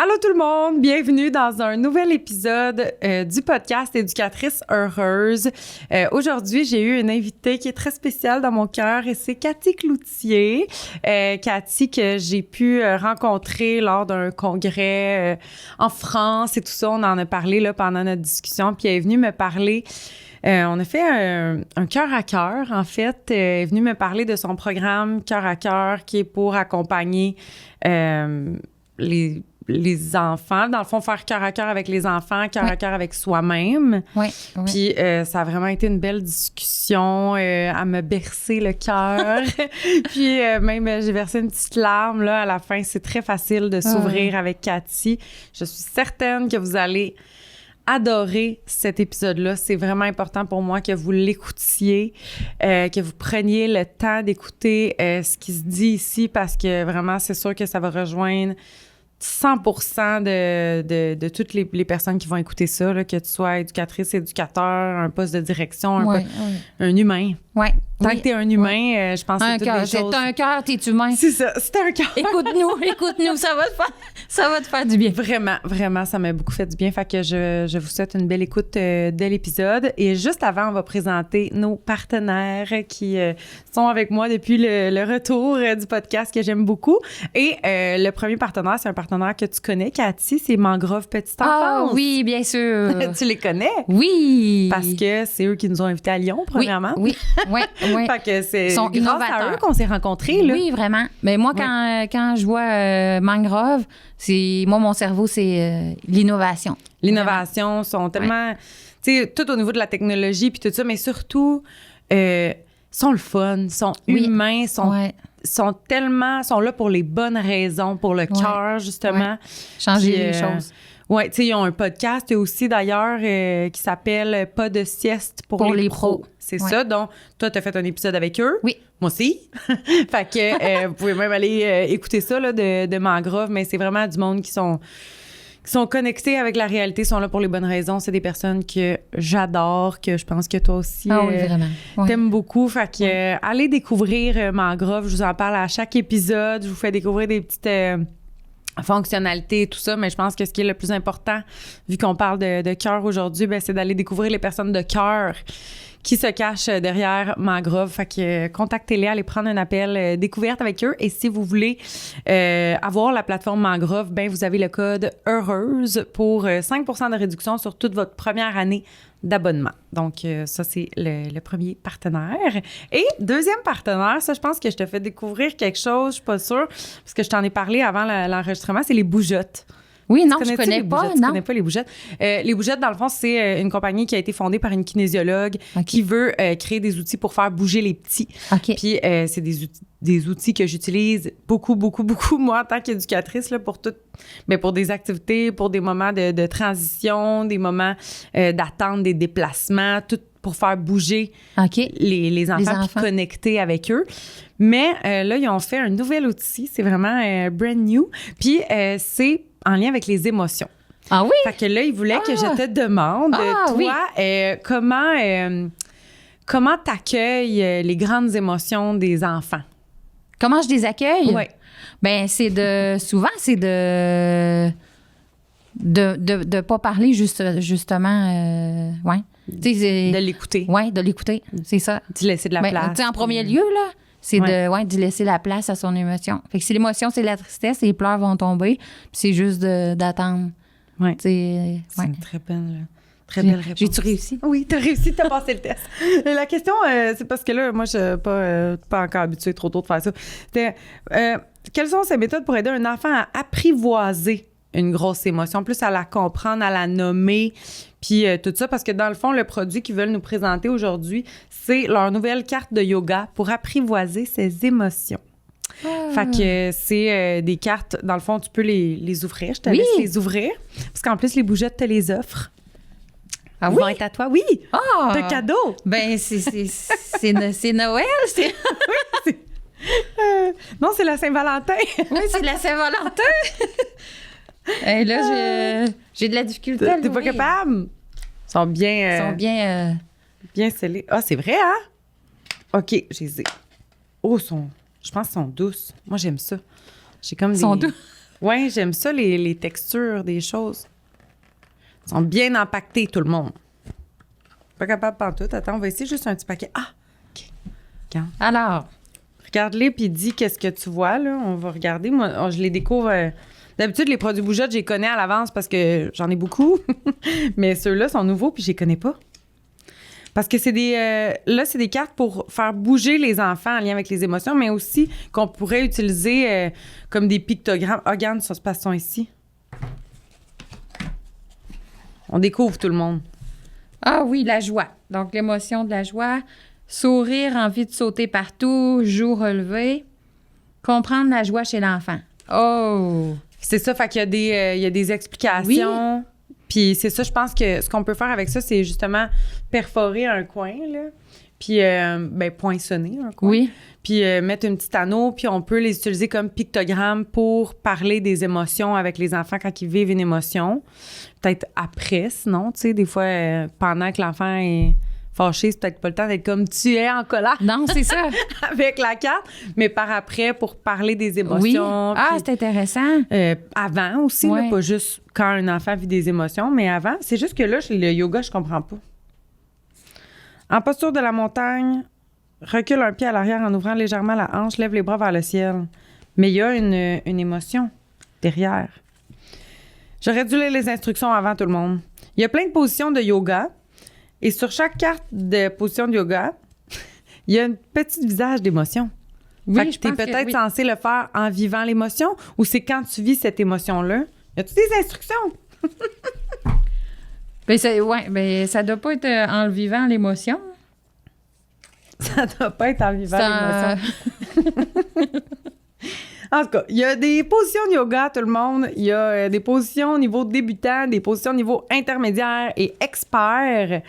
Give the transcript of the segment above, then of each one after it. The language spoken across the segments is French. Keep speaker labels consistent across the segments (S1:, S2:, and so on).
S1: Allô tout le monde, bienvenue dans un nouvel épisode du podcast Éducatrice heureuse. Aujourd'hui, j'ai eu une invitée qui est très spéciale dans mon cœur et c'est Cathy Cloutier. Cathy que j'ai pu rencontrer lors d'un congrès en France et tout ça. On en a parlé là, pendant notre discussion, puis elle est venue me parler. On a fait un cœur à cœur, en fait. Elle est venue me parler de son programme Cœur à cœur qui est pour accompagner les enfants. Dans le fond, faire cœur à cœur avec les enfants, cœur à cœur avec soi-même.
S2: Oui.
S1: Puis ça a vraiment été une belle discussion à me bercer le cœur. Puis même, j'ai versé une petite larme là, à la fin. C'est très facile de s'ouvrir avec Cathy. Je suis certaine que vous allez adorer cet épisode-là. C'est vraiment important pour moi que vous l'écoutiez, que vous preniez le temps d'écouter ce qui se dit ici parce que vraiment, c'est sûr que ça va rejoindre 100% de toutes les personnes qui vont écouter ça, là, que tu sois éducatrice, éducateur, un poste de direction, un humain.
S2: Oui.
S1: Tant que t'es un humain, je pense que c'est toutes des choses.
S2: C'est un cœur, t'es humain.
S1: C'est ça, c'est un cœur.
S2: Écoute-nous, ça va te faire du bien.
S1: Vraiment, ça m'a beaucoup fait du bien. Fait que je vous souhaite une belle écoute de l'épisode. Et juste avant, on va présenter nos partenaires qui sont avec moi depuis le retour du podcast que j'aime beaucoup. Et le premier partenaire, c'est un partenaire que tu connais, Cathy, c'est Mangrove Petite Enfance.
S2: Ah oui, bien sûr.
S1: Tu les connais?
S2: Oui.
S1: Parce que c'est eux qui nous ont invités à Lyon, premièrement.
S2: Oui.
S1: Fait que c'est
S2: sont
S1: grâce à eux qu'on s'est rencontrés, là.
S2: Oui, vraiment. Mais moi, quand je vois Mangrove, mon cerveau, c'est l'innovation.
S1: L'innovation sont tellement, tu sais, tout au niveau de la technologie puis tout ça, mais surtout, sont le fun, sont humains, sont là pour les bonnes raisons, pour le cœur, justement.
S2: Changer les choses.
S1: Oui, tu sais, ils ont un podcast aussi, d'ailleurs, qui s'appelle « Pas de sieste pour les pros ». C'est ça, donc toi, tu as fait un épisode avec eux.
S2: Oui.
S1: Moi aussi. Fait que vous pouvez même aller écouter ça là, de Mangrove, mais c'est vraiment du monde qui sont connectés avec la réalité, sont là pour les bonnes raisons. C'est des personnes que j'adore, que je pense que toi aussi t'aimes beaucoup. Fait que allez découvrir Mangrove. Je vous en parle à chaque épisode. Je vous fais découvrir des petites fonctionnalités et tout ça, mais je pense que ce qui est le plus important, vu qu'on parle de cœur aujourd'hui, c'est d'aller découvrir les personnes de cœur qui se cachent derrière Mangrove. Fait que contactez-les, allez prendre un appel découverte avec eux. Et si vous voulez avoir la plateforme Mangrove, vous avez le code HEUREUSE pour 5% de réduction sur toute votre première année d'abonnement. Donc, ça, c'est le premier partenaire. Et deuxième partenaire, ça, je pense que je te fais découvrir quelque chose, je suis pas sûre, parce que je t'en ai parlé avant l'enregistrement, c'est les bougeottes.
S2: Oui, non, je connais pas,
S1: Tu connais pas les bougeottes. Les bougettes, dans le fond, c'est une compagnie qui a été fondée par une kinésiologue qui veut créer des outils pour faire bouger les petits. Puis, c'est des outils que j'utilise beaucoup, moi, en tant qu'éducatrice, là, pour des activités, pour des moments de transition, des moments d'attente, des déplacements, tout pour faire bouger les enfants puis connecter avec eux. Mais là, ils ont fait un nouvel outil. C'est vraiment brand new. Puis, c'est en lien avec les émotions.
S2: Ah oui?
S1: Fait que là, ils voulaient que je te demande, comment t'accueilles les grandes émotions des enfants?
S2: Comment je les accueille?
S1: Oui.
S2: Souvent, c'est de pas parler justement, de
S1: l'écouter.
S2: Oui, de l'écouter, c'est ça.
S1: D'y laisser de la place.
S2: En premier lieu, là, c'est d'y laisser la place à son émotion. Fait que si l'émotion, c'est la tristesse, les pleurs vont tomber, puis c'est juste d'attendre.
S1: Oui.
S2: C'est
S1: une très belle réponse.
S2: J'ai-tu réussi?
S1: Oui, t'as réussi, t'as passé le test. Et la question, c'est parce que là, moi, je suis pas encore habituée trop tôt de faire ça. C'était, quelles sont ces méthodes pour aider un enfant à apprivoiser une grosse émotion, plus à la comprendre, à la nommer, puis tout ça, parce que dans le fond, le produit qu'ils veulent nous présenter aujourd'hui, c'est leur nouvelle carte de yoga pour apprivoiser ses émotions. Fait que c'est des cartes, dans le fond, tu peux les ouvrir. Je te laisse les ouvrir, parce qu'en plus, les bougettes te les offrent.
S2: Ah
S1: Ils vont être à toi, oui! De cadeau!
S2: C'est Noël, c'est...
S1: non, c'est la Saint-Valentin!
S2: Oui, c'est la Saint-Valentin! Et là, j'ai de la difficulté à l'ouvrir.
S1: T'es pas capable? Ils sont bien... bien scellés. Ah, c'est vrai, hein? OK, j'ai... Oh, je pense qu'ils sont douces. Moi, j'aime ça. J'ai comme
S2: Ils sont doux.
S1: Ouais, j'aime ça, les textures des choses. Ils sont bien empaquetés, tout le monde. Pas capable pantoute. Attends, on va essayer juste un petit paquet. Ah! OK. Regarde.
S2: Alors,
S1: Regarde-les puis dis qu'est-ce que tu vois, là. On va regarder. Moi, je les découvre... D'habitude, les produits Boujotte, je les connais à l'avance parce que j'en ai beaucoup. Mais ceux-là sont nouveaux puis je les connais pas. Parce que c'est c'est des cartes pour faire bouger les enfants en lien avec les émotions, mais aussi qu'on pourrait utiliser comme des pictogrammes. Ah, regarde, ça se passe ici. On découvre tout le monde.
S2: ah oui, la joie. Donc, l'émotion de la joie. Sourire, envie de sauter partout, joues relevées. Comprendre la joie chez l'enfant. Oh!
S1: C'est ça, fait qu'il y a des explications. Puis c'est ça, je pense que ce qu'on peut faire avec ça, c'est justement perforer un coin, là. Puis, poinçonner un coin.
S2: Oui.
S1: Puis mettre une petite anneau, puis on peut les utiliser comme pictogrammes pour parler des émotions avec les enfants quand ils vivent une émotion. Peut-être après, sinon, tu sais, des fois, pendant que l'enfant est fâché, c'est peut-être pas le temps d'être comme tu es en colère
S2: Non, c'est ça.
S1: avec la carte, mais par après, pour parler des
S2: Oui.
S1: émotions.
S2: Ah,
S1: puis,
S2: c'est intéressant.
S1: avant aussi, là,
S2: Ouais.
S1: pas juste quand un enfant vit des émotions, mais avant. C'est juste que là, le yoga, je comprends pas. En posture de la montagne, recule un pied à l'arrière en ouvrant légèrement la hanche, lève les bras vers le ciel. Mais il y a une émotion derrière. J'aurais dû lire les instructions avant tout le monde. Il y a plein de positions de yoga. Et sur chaque carte de position de yoga, il y a un petit visage d'émotion.
S2: Oui,
S1: Fait que
S2: je
S1: t'es
S2: pense que
S1: peut-être
S2: oui.
S1: censé le faire en vivant l'émotion ou c'est quand tu vis cette émotion-là? Y a-tu des instructions?
S2: Ça doit pas être en le vivant l'émotion.
S1: Ça doit pas être en vivant
S2: Ça-
S1: l'émotion. En tout cas, il y a des positions de yoga, tout le monde. Il y a des positions au niveau débutant, des positions au niveau intermédiaire et expert.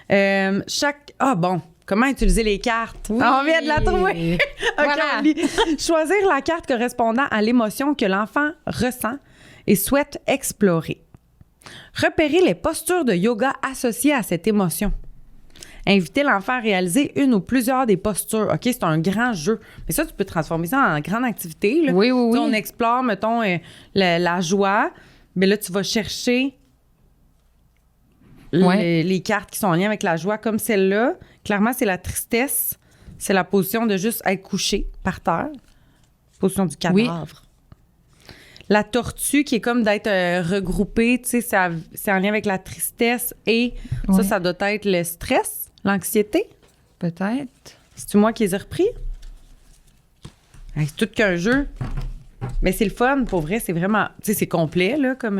S1: Ah bon, comment utiliser les cartes?
S2: Oui.
S1: On vient de la trouver. OK,
S2: Voilà.
S1: on lit. Choisir la carte correspondant à l'émotion que l'enfant ressent et souhaite explorer. Repérer les postures de yoga associées à cette émotion. Inviter l'enfant à réaliser une ou plusieurs des postures. OK, c'est un grand jeu. Mais ça, tu peux transformer ça en grande activité. Là.
S2: Oui, oui,
S1: Tu sais,
S2: oui.
S1: on explore, mettons, la joie. Mais là, tu vas chercher
S2: Ouais.
S1: les cartes qui sont en lien avec la joie, comme celle-là. Clairement, c'est la tristesse. C'est la position de juste être couché par terre. Position du cadavre. La tortue, qui est comme d'être regroupée, tu sais, c'est en lien avec la tristesse et
S2: Ouais.
S1: ça doit être le stress, l'anxiété.
S2: Peut-être.
S1: C'est-tu moi qui les ai repris? Hey, c'est tout qu'un jeu. Mais c'est le fun, pour vrai, c'est vraiment... Tu sais, c'est complet, là, comme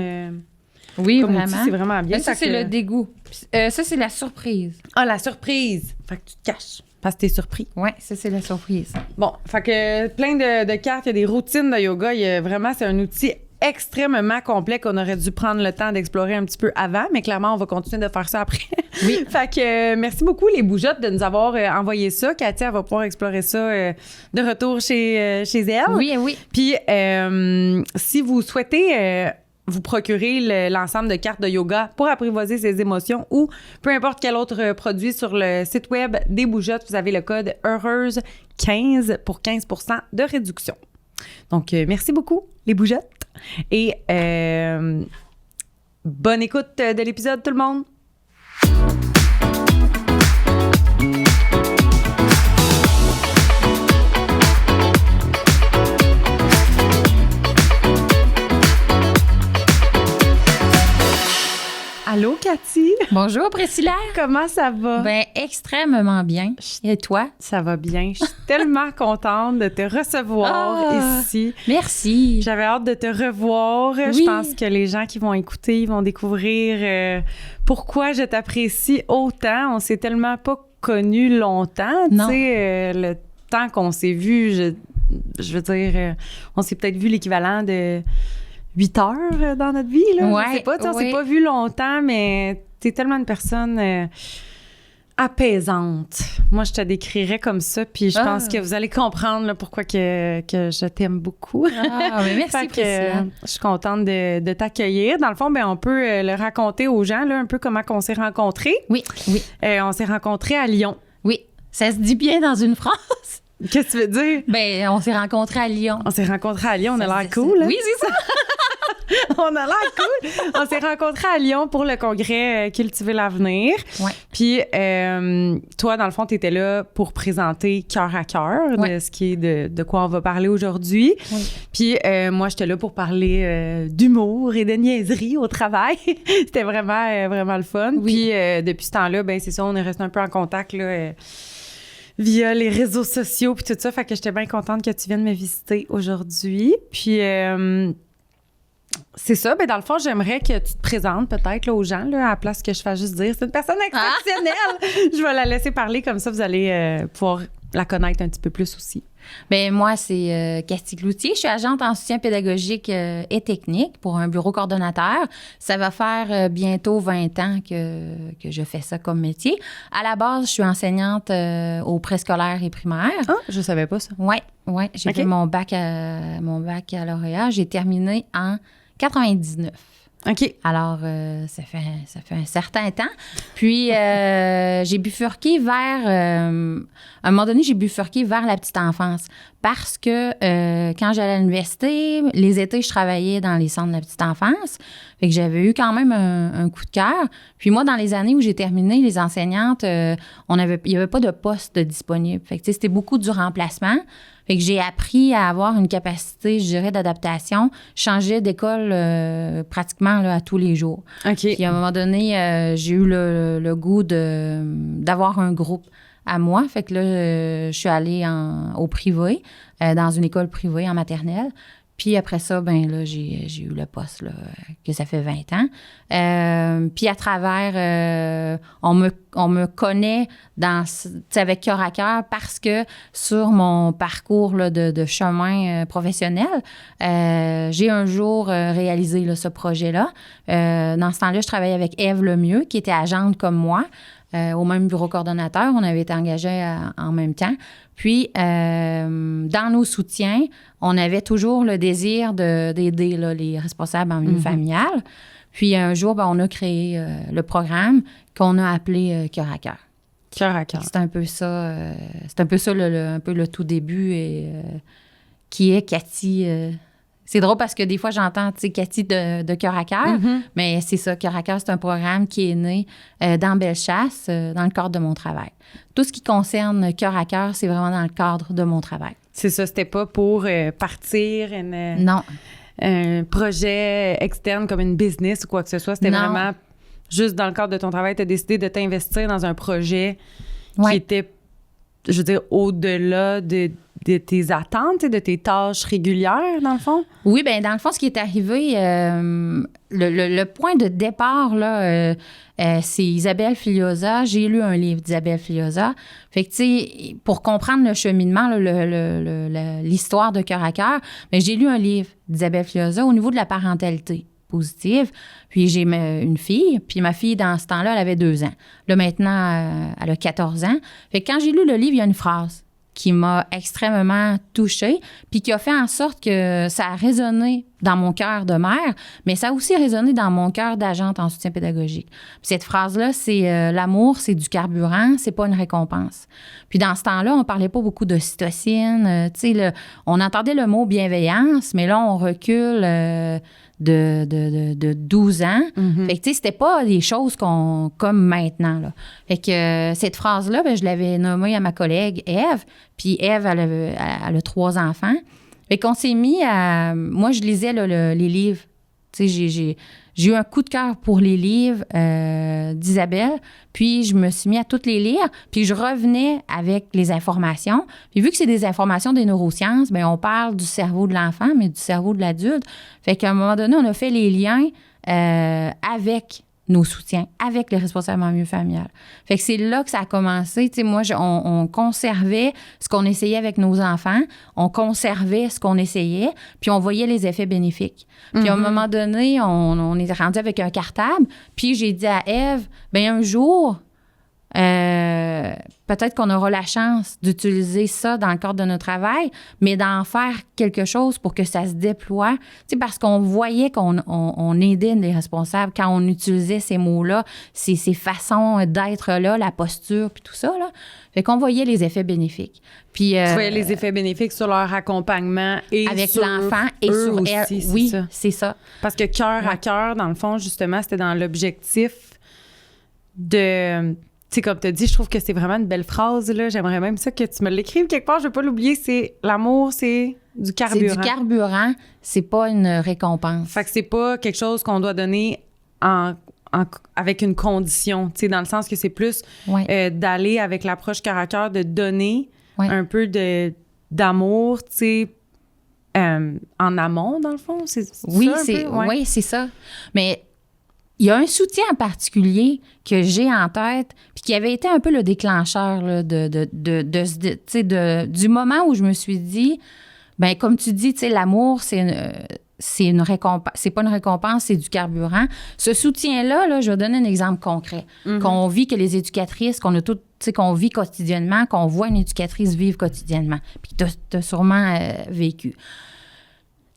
S2: Oui,
S1: outil,
S2: vraiment.
S1: c'est vraiment bien.
S2: Mais ça,
S1: Fait
S2: c'est
S1: que-
S2: le dégoût. Ça, c'est la surprise.
S1: Ah, la surprise! Fait que tu te caches, parce que t'es surpris.
S2: Oui, ça, c'est la surprise.
S1: Bon, fait que plein de cartes, il y a des routines de yoga. Vraiment, c'est un outil extrêmement complet qu'on aurait dû prendre le temps d'explorer un petit peu avant, mais clairement, on va continuer de faire ça après.
S2: Oui.
S1: Fait que merci beaucoup, les Boujottes, de nous avoir envoyé ça. Cathy, elle va pouvoir explorer ça de retour chez elle.
S2: Oui, oui.
S1: Puis, si vous souhaitez vous procurer l'ensemble de cartes de yoga pour apprivoiser ses émotions ou peu importe quel autre produit sur le site web des Boujottes, vous avez le code HEUREUSE15 pour 15% de réduction. Donc, merci beaucoup, les Boujottes. Et bonne écoute de l'épisode, tout le monde. Allô, Cathy?
S2: Bonjour, Priscilla.
S1: Comment ça va?
S2: Ben, extrêmement bien. Et toi?
S1: Ça va bien. Je suis tellement contente de te recevoir
S2: Ah.
S1: ici.
S2: Merci.
S1: J'avais hâte de te revoir. Je
S2: Oui.
S1: pense que les gens qui vont écouter, ils vont découvrir pourquoi je t'apprécie autant. On s'est tellement pas connus longtemps. Tu
S2: Non.
S1: sais, le temps qu'on s'est vu, je veux dire, on s'est peut-être vu l'équivalent de 8 heures dans notre vie. Là.
S2: Ouais,
S1: je sais pas, tu sais, on
S2: ouais.
S1: s'est pas vu longtemps, mais t'es tellement une personne apaisante. Moi, je te décrirais comme ça, puis je pense que vous allez comprendre là, pourquoi que je t'aime beaucoup.
S2: Ah, mais merci,
S1: Fait que,
S2: Priscilla.
S1: je suis contente de t'accueillir. Dans le fond, ben, on peut le raconter aux gens, là, un peu comment on s'est rencontrés.
S2: Oui, oui,
S1: On s'est rencontrés à Lyon.
S2: oui. Ça se dit bien dans une phrase.
S1: Qu'est-ce que tu veux dire?
S2: Ben, on s'est rencontrés à Lyon.
S1: On s'est rencontrés à Lyon, on a l'air cool. Hein?
S2: Oui, c'est ça.
S1: On a l'air cool. On s'est rencontrés à Lyon pour le congrès Cultiver l'avenir.
S2: Ouais.
S1: Puis, toi, dans le fond, tu étais là pour présenter Cœur à cœur, de ce qui est de quoi on va parler aujourd'hui.
S2: Oui.
S1: Puis, moi, j'étais là pour parler d'humour et de niaiserie au travail. C'était vraiment, vraiment le fun.
S2: Oui.
S1: Puis, depuis ce temps-là, ben c'est ça, on est resté un peu en contact, là, via les réseaux sociaux puis tout ça. Fait que j'étais bien contente que tu viennes me visiter aujourd'hui. Puis, c'est ça. Ben dans le fond, j'aimerais que tu te présentes peut-être là, aux gens, là, à la place que je fasse juste dire c'est une personne exceptionnelle. Je vais la laisser parler, comme ça, vous allez pouvoir la connaître un petit peu plus aussi.
S2: Bien, moi, c'est Cathy Cloutier. Je suis agente en soutien pédagogique et technique pour un bureau coordonnateur. Ça va faire bientôt 20 ans que je fais ça comme métier. À la base, je suis enseignante au préscolaire et primaire.
S1: Ah, je savais pas ça.
S2: Oui. J'ai fait mon baccalauréat. J'ai terminé en 99.
S1: OK.
S2: Alors, ça fait un certain temps. Puis, j'ai bifurqué vers... à un moment donné, j'ai bifurqué vers la petite enfance parce que quand j'allais à l'université, les étés, je travaillais dans les centres de la petite enfance. Fait que j'avais eu quand même un coup de cœur. Puis moi, dans les années où j'ai terminé, les enseignantes, il n'y avait pas de poste disponible. Fait que, tu sais, c'était beaucoup du remplacement. Fait que j'ai appris à avoir une capacité, je dirais, d'adaptation. Je changeais d'école pratiquement là, à tous les jours.
S1: OK.
S2: Puis à un moment donné, j'ai eu le goût d'avoir un groupe à moi. Fait que là, je suis allée au privé, dans une école privée en maternelle. Puis après ça, ben là, j'ai eu le poste là, que ça fait 20 ans. Puis à travers, on me connaît avec Cœur à cœur parce que sur mon parcours là, de chemin professionnel, j'ai un jour réalisé là, ce projet-là. Dans ce temps-là, je travaillais avec Ève Lemieux, qui était agente comme moi. Au même bureau coordonnateur, on avait été engagés en même temps. Puis, dans nos soutiens, on avait toujours le désir d'aider là, les responsables en milieu familial. Puis, un jour, ben, on a créé le programme qu'on a appelé Cœur à cœur.
S1: Cœur à cœur.
S2: C'est un peu ça, un peu le tout début et qui est Cathy. C'est drôle parce que des fois, j'entends, tu sais, Cathy de Cœur à cœur, mais c'est ça, Cœur à cœur, c'est un programme qui est né dans Bellechasse, dans le cadre de mon travail. Tout ce qui concerne Cœur à cœur, c'est vraiment dans le cadre de mon travail.
S1: C'est ça, c'était pas pour partir
S2: non.
S1: Un projet externe comme une business ou quoi que ce soit. C'était vraiment juste dans le cadre de ton travail, tu as décidé de t'investir dans un projet qui était, je veux dire, au-delà de tes attentes et de tes tâches régulières, dans le fond?
S2: Oui, bien, dans le fond, ce qui est arrivé, le point de départ, là, c'est Isabelle Filiosa. J'ai lu un livre d'Isabelle Filiosa. Fait que, tu sais, pour comprendre le cheminement, là, l'histoire de Cœur à cœur, bien, j'ai lu un livre d'Isabelle Filiosa au niveau de la parentalité positive. Puis j'ai une fille, puis ma fille, dans ce temps-là, elle avait 2 ans. Là, maintenant, elle a 14 ans. Fait que quand j'ai lu le livre, il y a une phrase qui m'a extrêmement touchée, puis qui a fait en sorte que ça a résonné dans mon cœur de mère, mais ça a aussi résonné dans mon cœur d'agente en soutien pédagogique. Puis cette phrase-là, c'est l'amour, c'est du carburant, c'est pas une récompense. Puis dans ce temps-là, on parlait pas beaucoup d'ocytocine, tu sais, on entendait le mot bienveillance, mais là, on recule de 12 ans. Fait que, tu sais, c'était pas des choses comme maintenant, là. Fait que cette phrase-là, ben, je l'avais nommée à ma collègue Ève, puis Ève, elle a 3 enfants. Fait qu'on s'est mis à... Moi, je lisais là, les livres. Tu sais, j'ai eu un coup de cœur pour les livres d'Isabelle, puis je me suis mis à toutes les lire, puis je revenais avec les informations. Puis vu que c'est des informations des neurosciences, bien, on parle du cerveau de l'enfant, mais du cerveau de l'adulte. Fait qu'à un moment donné, on a fait les liens avec nos soutiens, avec les responsables en milieu familial. Fait que c'est là que ça a commencé. Tu sais, moi, on conservait ce qu'on essayait avec nos enfants, on conservait ce qu'on essayait, puis on voyait les effets bénéfiques. Puis à un moment donné, on est rendu avec un cartable, puis j'ai dit à Ève, bien un jour, peut-être qu'on aura la chance d'utiliser ça dans le cadre de notre travail, mais d'en faire quelque chose pour que ça se déploie. Tu sais, parce qu'on voyait qu'on aidait les responsables quand on utilisait ces mots-là, ces façons d'être-là, la posture, puis tout ça, là. Fait qu'on voyait les effets bénéfiques. Puis,
S1: tu voyais les effets bénéfiques sur leur accompagnement et
S2: avec
S1: sur
S2: l'enfant et
S1: eux
S2: sur
S1: aussi,
S2: elle.
S1: c'est
S2: Oui,
S1: ça.
S2: c'est ça.
S1: Parce que cœur à cœur, dans le fond, justement, c'était dans l'objectif de... Tu sais, comme tu as dit, je trouve que c'est vraiment une belle phrase, là. J'aimerais même ça que tu me l'écrives quelque part. Je ne veux pas l'oublier. C'est l'amour, c'est du carburant.
S2: C'est du carburant, c'est pas une récompense.
S1: Fait que c'est pas quelque chose qu'on doit donner avec une condition. Tu sais, dans le sens que c'est plus d'aller avec l'approche cœur à cœur, de donner un peu d'amour, tu sais, en amont, dans le fond.
S2: Oui, c'est ça. Mais il y a un soutien en particulier que j'ai en tête, puis qui avait été un peu le déclencheur là, du moment où je me suis dit, ben comme tu dis, tu sais, l'amour, c'est une récompense, c'est pas une récompense, c'est du carburant. Ce soutien-là, là, je vais donner un exemple concret, qu'on vit, que les éducatrices, qu'on a toutes, tu sais, qu'on vit quotidiennement, qu'on voit une éducatrice vivre quotidiennement, puis que tu as sûrement vécu.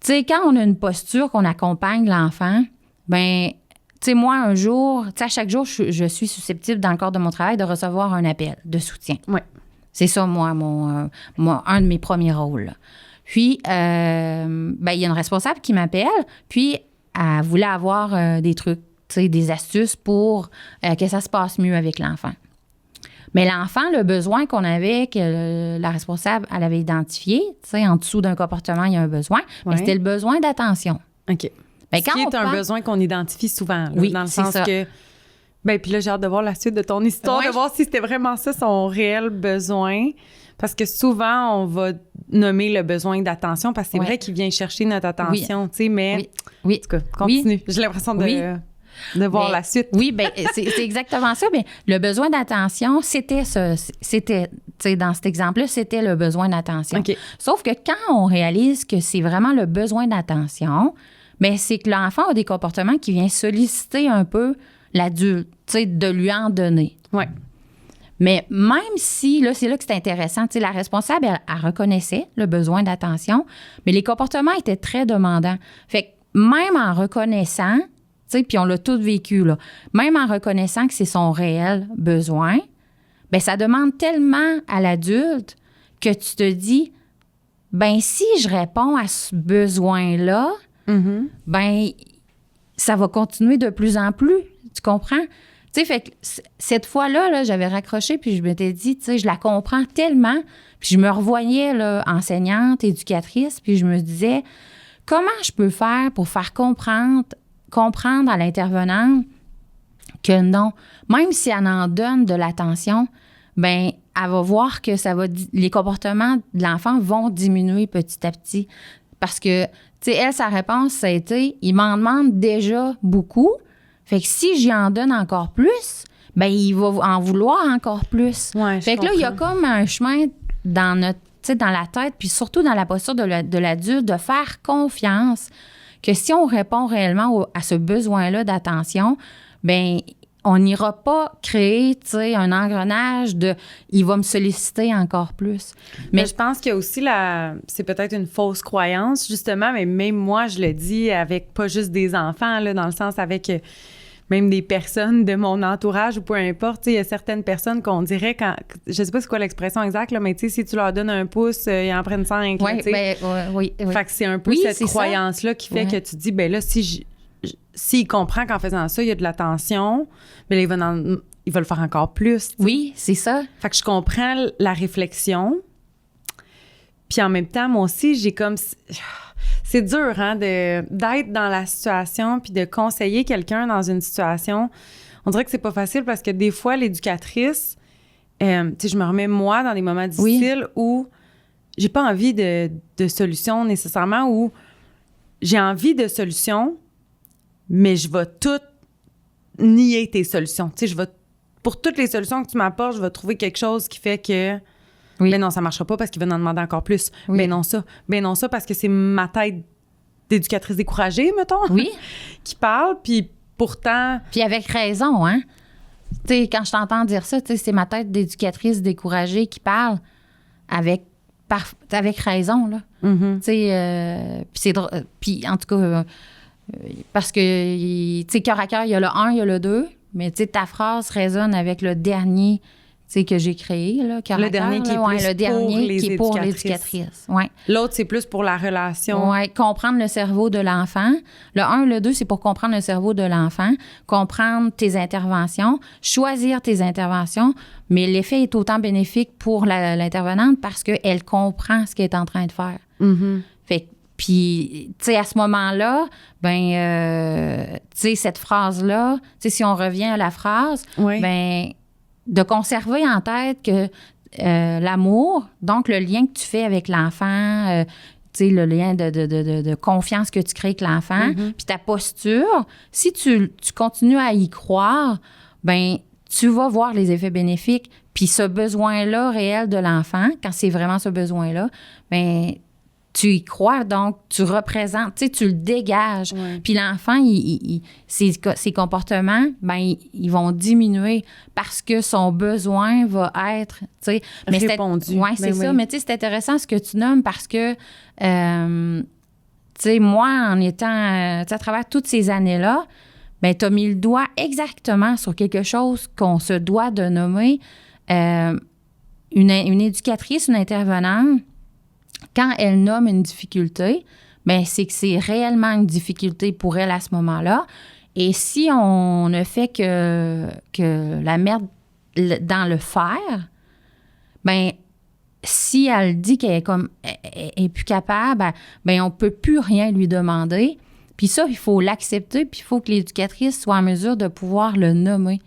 S2: Tu sais, quand on a une posture, qu'on accompagne l'enfant, ben tu sais, moi, un jour, tu sais, à chaque jour, je suis susceptible, dans le cadre de mon travail, de recevoir un appel de soutien.
S1: Oui.
S2: C'est ça, moi, un de mes premiers rôles. Puis, ben, il y a une responsable qui m'appelle, puis elle voulait avoir des trucs, tu sais, des astuces pour que ça se passe mieux avec l'enfant. Mais l'enfant, le besoin qu'on avait, que la responsable, elle avait identifié, tu sais, en dessous d'un comportement, il y a un besoin, mais c'était le besoin d'attention.
S1: OK.
S2: Ben,
S1: Ce qui est un besoin qu'on identifie souvent, là,
S2: oui,
S1: dans le sens
S2: ça.
S1: que... Ben puis là, j'ai hâte de voir la suite de ton histoire, de voir si c'était vraiment ça, son réel besoin. Parce que souvent, on va nommer le besoin d'attention, parce que c'est vrai qu'il vient chercher notre attention, tu sais, mais...
S2: Oui.
S1: En tout cas, continue. J'ai l'impression de voir la suite.
S2: Oui, bien, c'est exactement ça. Bien, le besoin d'attention, c'était, tu sais, dans cet exemple-là, c'était le besoin d'attention.
S1: Okay.
S2: Sauf que quand on réalise que c'est vraiment le besoin d'attention, bien, c'est que l'enfant a des comportements qui viennent solliciter un peu l'adulte, tu sais, de lui en donner.
S1: Oui.
S2: Mais même si, là, c'est là que c'est intéressant, tu sais, la responsable, elle reconnaissait le besoin d'attention, mais les comportements étaient très demandants. Fait que même en reconnaissant, tu sais, puis on l'a tous vécu, là, même en reconnaissant que c'est son réel besoin, bien, ça demande tellement à l'adulte que tu te dis, bien, si je réponds à ce besoin-là, ben ça va continuer de plus en plus. Tu comprends? Tu sais, fait que cette fois-là, là, j'avais raccroché, puis je m'étais dit, tu sais, je la comprends tellement. Puis je me revoyais, là, enseignante, éducatrice, puis je me disais, comment je peux faire pour faire comprendre à l'intervenante que non, même si elle en donne de l'attention, ben elle va voir que les comportements de l'enfant vont diminuer petit à petit. Parce que, tu sais, elle, sa réponse, ça a été, il m'en demande déjà beaucoup. Fait que si j'y en donne encore plus, ben il va en vouloir encore plus.
S1: Ouais,
S2: fait que là, il y a comme un chemin dans notre, tu sais, dans la tête, puis surtout dans la posture de l'adulte, de faire confiance que si on répond réellement à ce besoin-là d'attention, ben on n'ira pas créer, tu sais, un engrenage de « il va me solliciter encore plus ».
S1: Mais je pense qu'il y a aussi c'est peut-être une fausse croyance, justement, mais même moi, je le dis avec pas juste des enfants, là, dans le sens avec même des personnes de mon entourage ou peu importe. Tu sais, il y a certaines personnes qu'on dirait quand... Je sais pas c'est quoi l'expression exacte, là, mais tu sais, si tu leur donnes un pouce, ils en prennent 5.
S2: Oui, oui.
S1: Fait que c'est un peu cette croyance-là qui fait que tu dis, ben là, s'il comprend qu'en faisant ça, il y a de l'attention, mais il va le faire encore plus. T'sais.
S2: Oui, c'est ça.
S1: Fait que je comprends la réflexion. Puis en même temps, moi aussi, j'ai comme... C'est dur, hein, d'être dans la situation puis de conseiller quelqu'un dans une situation. On dirait que c'est pas facile parce que des fois, l'éducatrice, tu sais, je me remets, moi, dans des moments difficiles où j'ai pas envie de solution nécessairement, où j'ai envie de solutions, mais je vais tout nier tes solutions. Tu sais, pour toutes les solutions que tu m'apportes, je vais trouver quelque chose qui fait que ben non, ça marchera pas parce qu'il va en demander encore plus. Oui. Ben non, ça parce que c'est ma tête d'éducatrice découragée, mettons, qui parle, puis pourtant...
S2: Puis avec raison, hein? tu sais, quand je t'entends dire ça, tu sais, c'est ma tête d'éducatrice découragée qui parle avec raison, là.
S1: Mm-hmm.
S2: Tu sais, puis c'est drôle. Puis en tout cas, parce que, tu sais, cœur à cœur, il y a le 1, il y a le 2, mais tu sais, ta phrase résonne avec le dernier, tu sais, que j'ai créé, là, cœur à cœur. Le dernier qui est pour l'éducatrice. Ouais.
S1: L'autre, c'est plus pour la relation.
S2: Oui, comprendre le cerveau de l'enfant. Le 1, le 2, c'est pour comprendre le cerveau de l'enfant, comprendre tes interventions, choisir tes interventions, mais l'effet est autant bénéfique pour l'intervenante parce qu'elle comprend ce qu'elle est en train de faire.
S1: Mm-hmm.
S2: Fait que, puis, tu sais, à ce moment-là, ben, tu sais, cette phrase-là, tu sais, si on revient à la phrase,
S1: Oui.
S2: ben, de conserver en tête que l'amour, donc le lien que tu fais avec l'enfant, tu sais, le lien de confiance que tu crées avec l'enfant, puis ta posture, si tu continues à y croire, ben tu vas voir les effets bénéfiques. Puis ce besoin-là réel de l'enfant, quand c'est vraiment ce besoin-là, ben tu y crois, donc tu représentes, tu sais, tu le dégages.
S1: Ouais.
S2: Puis l'enfant, ses comportements, ben ils vont diminuer parce que son besoin va être, tu sais...
S1: répondu.
S2: Oui, c'est ça. Mais tu sais, c'est intéressant ce que tu nommes parce que, tu sais, moi, en étant, tu sais, à travers toutes ces années-là, ben tu as mis le doigt exactement sur quelque chose qu'on se doit de nommer. Une éducatrice, une intervenante, quand elle nomme une difficulté, bien, c'est que c'est réellement une difficulté pour elle à ce moment-là. Et si on ne fait que la mettre dans le faire, bien, si elle dit qu'elle est plus capable, bien, on ne peut plus rien lui demander. Puis ça, il faut l'accepter, puis il faut que l'éducatrice soit en mesure de pouvoir le nommer. Tu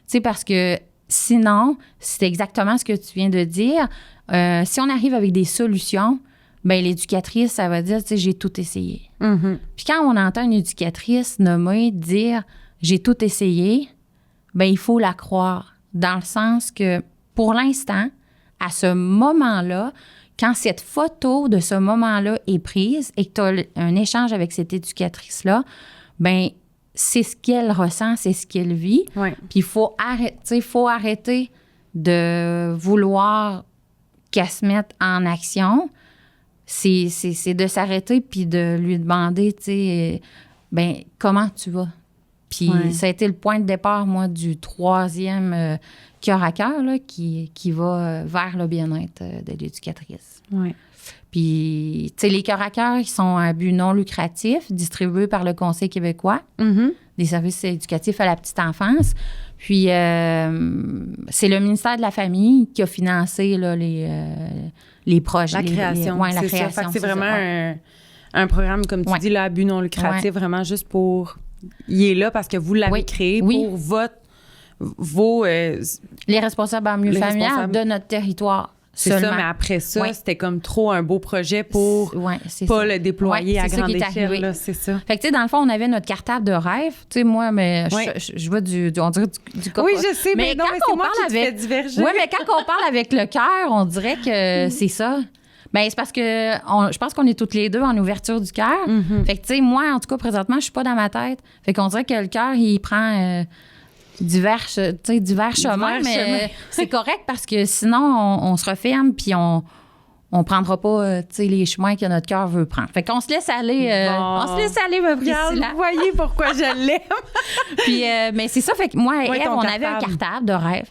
S2: sais, parce que sinon, c'est exactement ce que tu viens de dire. Si on arrive avec des solutions, bien, l'éducatrice, ça va dire, tu sais, j'ai tout essayé.
S1: Mm-hmm.
S2: Puis quand on entend une éducatrice nommée dire, j'ai tout essayé, bien, il faut la croire. Dans le sens que, pour l'instant, à ce moment-là, quand cette photo de ce moment-là est prise et que tu as un échange avec cette éducatrice-là, bien, c'est ce qu'elle ressent, c'est ce qu'elle vit.
S1: Ouais.
S2: Puis il faut arrêter de vouloir qu'elle se mette en action. C'est de s'arrêter puis de lui demander, tu sais, ben comment tu vas? Puis ça a été le point de départ, moi, du 3e cœur à cœur, là, qui va vers le bien-être de l'éducatrice.
S1: Oui.
S2: Puis, tu sais, les cœurs à cœur, ils sont à but non lucratif, distribués par le Conseil québécois des services éducatifs à la petite enfance. Puis, c'est le ministère de la Famille qui a financé là, les projets.
S1: La création.
S2: La création.
S1: Ça. Fait que c'est vraiment un programme, comme tu dis, là, à but non lucratif, vraiment juste pour... Il est là parce que vous l'avez créé pour vos...
S2: les responsables en milieu familial de notre territoire.
S1: C'est
S2: seulement.
S1: Ça, mais après ça, c'était comme trop un beau projet pour pas le déployer à grande échelle. Là, c'est ça.
S2: Fait que, tu sais, dans le fond, on avait notre cartable de rêve. Tu sais, moi, mais je vois on dirait du coco.
S1: Oui, je sais, mais non, mais c'est moi qui te fais diverger.
S2: Oui, mais quand on parle avec le cœur, on dirait que c'est ça. Bien, c'est parce que je pense qu'on est toutes les deux en ouverture du cœur. Fait que, tu sais, moi, en tout cas, présentement, je suis pas dans ma tête. Fait qu'on dirait que le cœur, il prend... divers chemins, mais c'est correct parce que sinon, on se referme puis on prendra pas les chemins que notre cœur veut prendre. Fait qu'on se laisse aller. On se laisse aller, ma Priscilla.
S1: Vous voyez pourquoi je l'aime.
S2: Puis, mais c'est ça, fait que moi et Ève, on avait un cartable de rêve.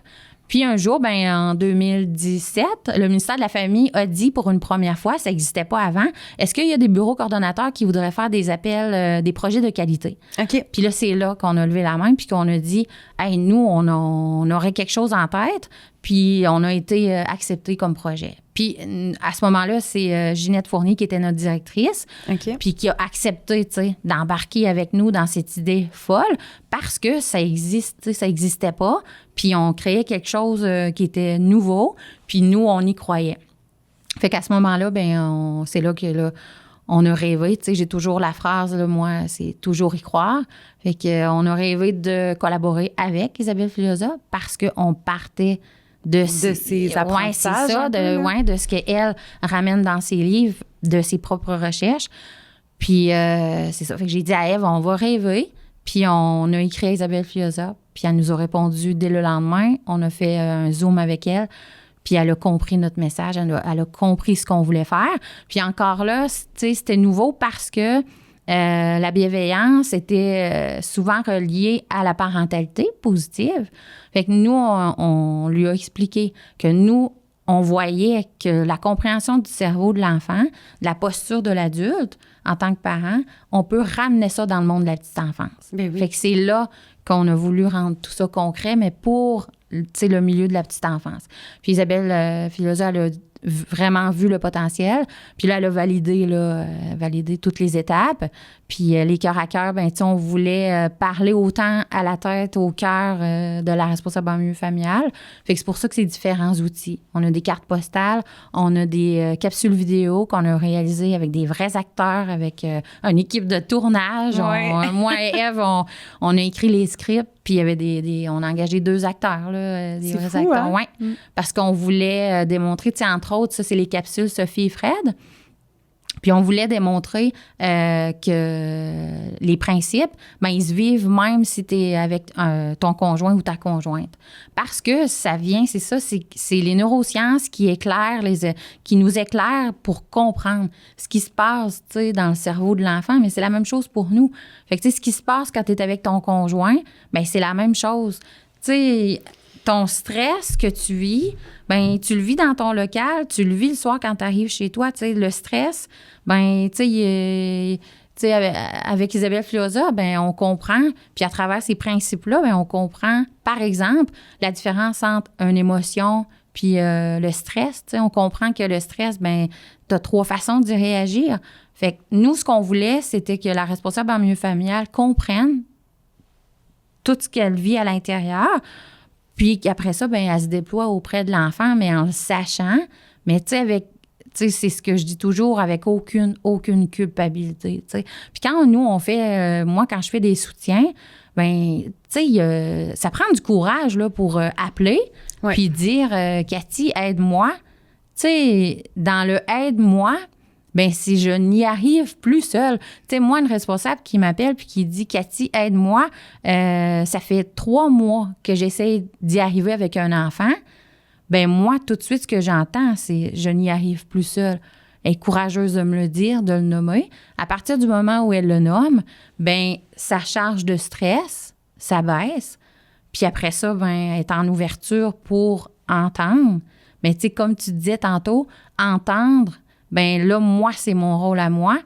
S2: Puis un jour, en 2017, le ministère de la Famille a dit pour une première fois, ça n'existait pas avant, est-ce qu'il y a des bureaux coordonnateurs qui voudraient faire des appels, des projets de qualité?
S1: OK.
S2: Puis là, c'est là qu'on a levé la main puis qu'on a dit, hey, nous, on aurait quelque chose en tête, puis on a été accepté comme projet. Puis à ce moment-là, c'est Ginette Fournier qui était notre directrice, puis qui a accepté, d'embarquer avec nous dans cette idée folle parce que ça existe, ça n'existait pas. Puis on créait quelque chose qui était nouveau, puis nous, on y croyait. Fait qu'à ce moment-là, c'est là que là, on a rêvé. Tu sais, j'ai toujours la phrase, là, moi, c'est toujours y croire. Fait qu'on a rêvé de collaborer avec Isabelle Filiosa parce qu'on partait de ses apprentissages. Ouais, c'est ça, de ce qu'elle ramène dans ses livres, de ses propres recherches. Puis c'est ça. Fait que j'ai dit à Ève, on va rêver. Puis on a écrit à Isabelle Filiosa puis elle nous a répondu dès le lendemain. On a fait un Zoom avec elle, puis elle a compris notre message, elle a compris ce qu'on voulait faire. Puis encore là, tu sais, c'était nouveau parce que la bienveillance était souvent reliée à la parentalité positive. Fait que nous, on lui a expliqué que nous, on voyait que la compréhension du cerveau de l'enfant, de la posture de l'adulte en tant que parent, on peut ramener ça dans le monde de la petite enfance.
S1: Ben oui.
S2: Fait que c'est là qu'on a voulu rendre tout ça concret, mais pour le milieu de la petite enfance. Puis Isabelle Filosa, elle a vraiment vu le potentiel. Puis là, elle a validé toutes les étapes. Puis les cœurs à cœur, ben, on voulait parler autant à la tête, au cœur de la responsable en milieu familial. Fait que c'est pour ça que c'est différents outils. On a des cartes postales, on a des capsules vidéo qu'on a réalisées avec des vrais acteurs, avec une équipe de tournage.
S1: Ouais.
S2: Moi et Ève, on a écrit les scripts, puis il y avait on a engagé 2 acteurs, là, des vrais
S1: fou,
S2: acteurs.
S1: hein?
S2: Ouais, parce qu'on voulait démontrer, tu sais, entre autres, ça, c'est les capsules Sophie et Fred. Puis on voulait démontrer que les principes, ben, ils se vivent même si tu es avec ton conjoint ou ta conjointe. Parce que ça vient, c'est ça, c'est les neurosciences qui qui nous éclairent pour comprendre ce qui se passe, tu sais, dans le cerveau de l'enfant, mais c'est la même chose pour nous. Fait que, tu sais, ce qui se passe quand tu es avec ton conjoint, ben c'est la même chose. Tu sais, ton stress que tu vis, ben tu le vis dans ton local, tu le vis le soir quand tu arrives chez toi. Tu sais, le stress, ben tu sais, avec Isabelle Filosa, ben on comprend, puis à travers ces principes-là, ben on comprend, par exemple, la différence entre une émotion puis le stress. Tu sais, on comprend que le stress, ben tu as 3 façons d'y réagir. Fait que nous, ce qu'on voulait, c'était que la responsable en milieu familial comprenne tout ce qu'elle vit à l'intérieur. Puis après ça, ben elle se déploie auprès de l'enfant, mais en le sachant. Mais tu sais, c'est ce que je dis toujours, avec aucune culpabilité, tu sais. Puis quand nous, on fait, moi, quand je fais des soutiens, ben tu sais, ça prend du courage, là, pour appeler, puis dire, Cathy, aide-moi. Tu sais, dans le aide-moi, ben si je n'y arrive plus seule. Tu sais, moi, une responsable qui m'appelle puis qui dit « Cathy, aide-moi, ça fait 3 mois que j'essaie d'y arriver avec un enfant. » Ben moi, tout de suite, ce que j'entends, c'est « Je n'y arrive plus seule. » Elle est courageuse de me le dire, de le nommer. À partir du moment où elle le nomme, ben sa charge de stress, ça baisse. Puis après ça, ben elle est en ouverture pour entendre. Mais tu sais, comme tu disais tantôt, entendre, ben là, moi, c'est mon rôle à moi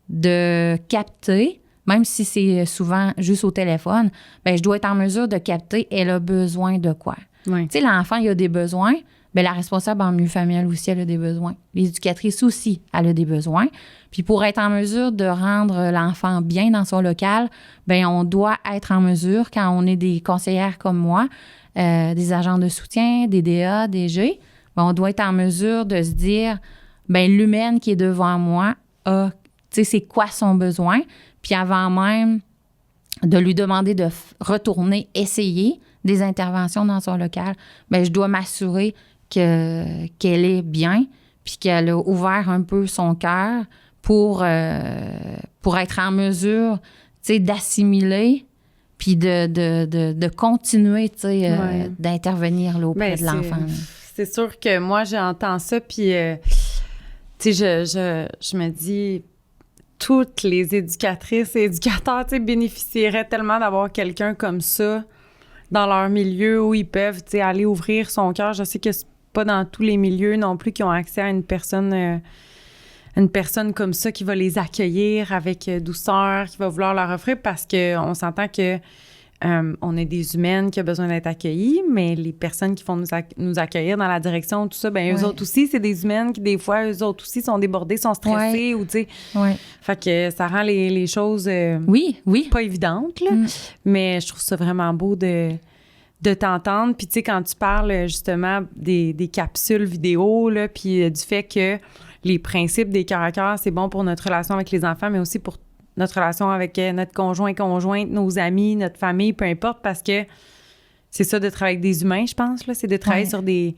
S2: de capter, même si c'est souvent juste au téléphone, ben je dois être en mesure de capter, elle a besoin de quoi.
S1: Oui.
S2: Tu sais, l'enfant, il a des besoins, ben la responsable en milieu familial aussi, elle a des besoins. L'éducatrice aussi, elle a des besoins. Puis pour être en mesure de rendre l'enfant bien dans son local, ben on doit être en mesure, quand on est des conseillères comme moi, des agents de soutien, des DA, des G, ben on doit être en mesure de se dire... ben l'humaine qui est devant moi a, tu sais, c'est quoi son besoin? Puis avant même de lui demander de retourner essayer des interventions dans son local, ben je dois m'assurer qu'elle est bien, puis qu'elle a ouvert un peu son cœur pour être en mesure, tu sais, d'assimiler, puis de continuer, tu sais, d'intervenir là, auprès de l'enfant.
S1: C'est sûr que moi, j'entends ça, puis... tu sais, je me dis, toutes les éducatrices et éducateurs, tu sais, bénéficieraient tellement d'avoir quelqu'un comme ça dans leur milieu où ils peuvent, tu sais, aller ouvrir son cœur. Je sais que c'est pas dans tous les milieux non plus qui ont accès à une personne comme ça qui va les accueillir avec douceur, qui va vouloir leur offrir, parce qu'on s'entend que on est des humaines qui ont besoin d'être accueillies, mais les personnes qui font nous accueillir dans la direction, tout ça, ben eux autres aussi, c'est des humaines qui, des fois, eux autres aussi sont débordés, sont stressés, ou tu sais. Fait que ça rend les choses pas évidentes, là. Mais je trouve ça vraiment beau de t'entendre. Puis tu sais, quand tu parles justement des capsules vidéo, là, puis du fait que les principes des cœurs à cœur, c'est bon pour notre relation avec les enfants, mais aussi pour notre relation avec notre conjointe, nos amis, notre famille, peu importe, parce que c'est ça de travailler avec des humains, je pense, là, c'est de travailler sur des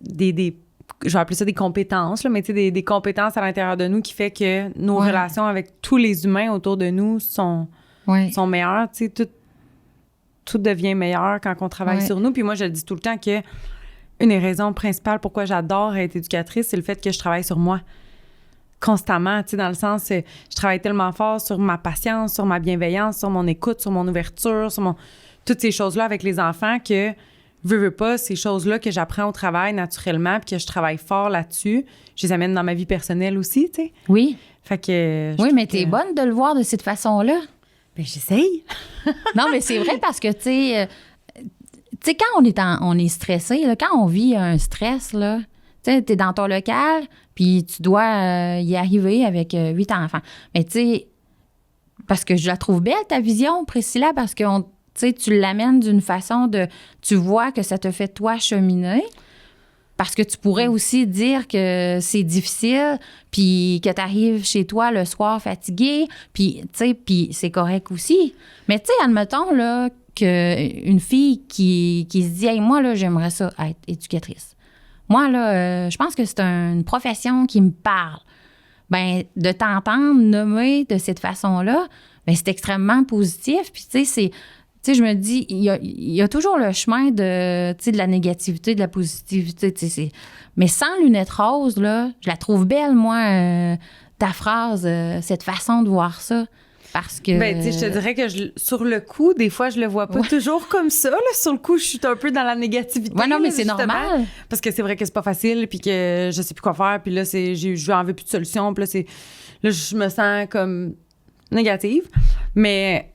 S1: je vais appeler ça des compétences, là, mais tu sais, des compétences à l'intérieur de nous qui fait que nos relations avec tous les humains autour de nous sont meilleures, tu sais, tout devient meilleur quand on travaille sur nous. Puis moi, je le dis tout le temps que une des raisons principales pourquoi j'adore être éducatrice, c'est le fait que je travaille sur moi constamment, tu sais, dans le sens, je travaille tellement fort sur ma patience, sur ma bienveillance, sur mon écoute, sur mon ouverture, sur toutes ces choses-là avec les enfants que, veux pas, ces choses-là que j'apprends au travail naturellement puis que je travaille fort là-dessus, je les amène dans ma vie personnelle aussi, tu sais.
S2: Oui.
S1: Fait que...
S2: Oui, mais t'es bonne de le voir de cette façon-là.
S1: Ben, j'essaye.
S2: Non, mais c'est vrai parce que, tu sais, quand on est stressé, là, quand on vit un stress, là, tu sais, t'es dans ton local, puis tu dois y arriver avec 8 enfants. Mais tu sais, parce que je la trouve belle, ta vision, Priscilla, parce que tu l'amènes d'une façon de... Tu vois que ça te fait, toi, cheminer. Parce que tu pourrais aussi dire que c'est difficile, puis que tu arrives chez toi le soir fatigué, puis, tu sais, puis c'est correct aussi. Mais, tu sais, admettons, là, qu'une fille qui se dit « Hey, moi, là, j'aimerais ça être éducatrice. Moi, là, je pense que c'est une profession qui me parle. » Bien, de t'entendre nommer de cette façon-là, bien, c'est extrêmement positif. Puis, tu sais, je me dis, il y a toujours le chemin de la négativité, de la positivité. Mais sans lunettes roses, là, je la trouve belle, moi, ta phrase, cette façon de voir ça. Parce que...
S1: Ben, tu sais, je te dirais que sur le coup, des fois, je le vois pas toujours comme ça. Là. Sur le coup, je suis un peu dans la négativité.
S2: Oui, non, mais c'est
S1: justement,
S2: normal.
S1: Parce que c'est vrai que c'est pas facile, puis que je sais plus quoi faire, puis là, je n'en veux plus de solution, puis là, je me sens comme négative. Mais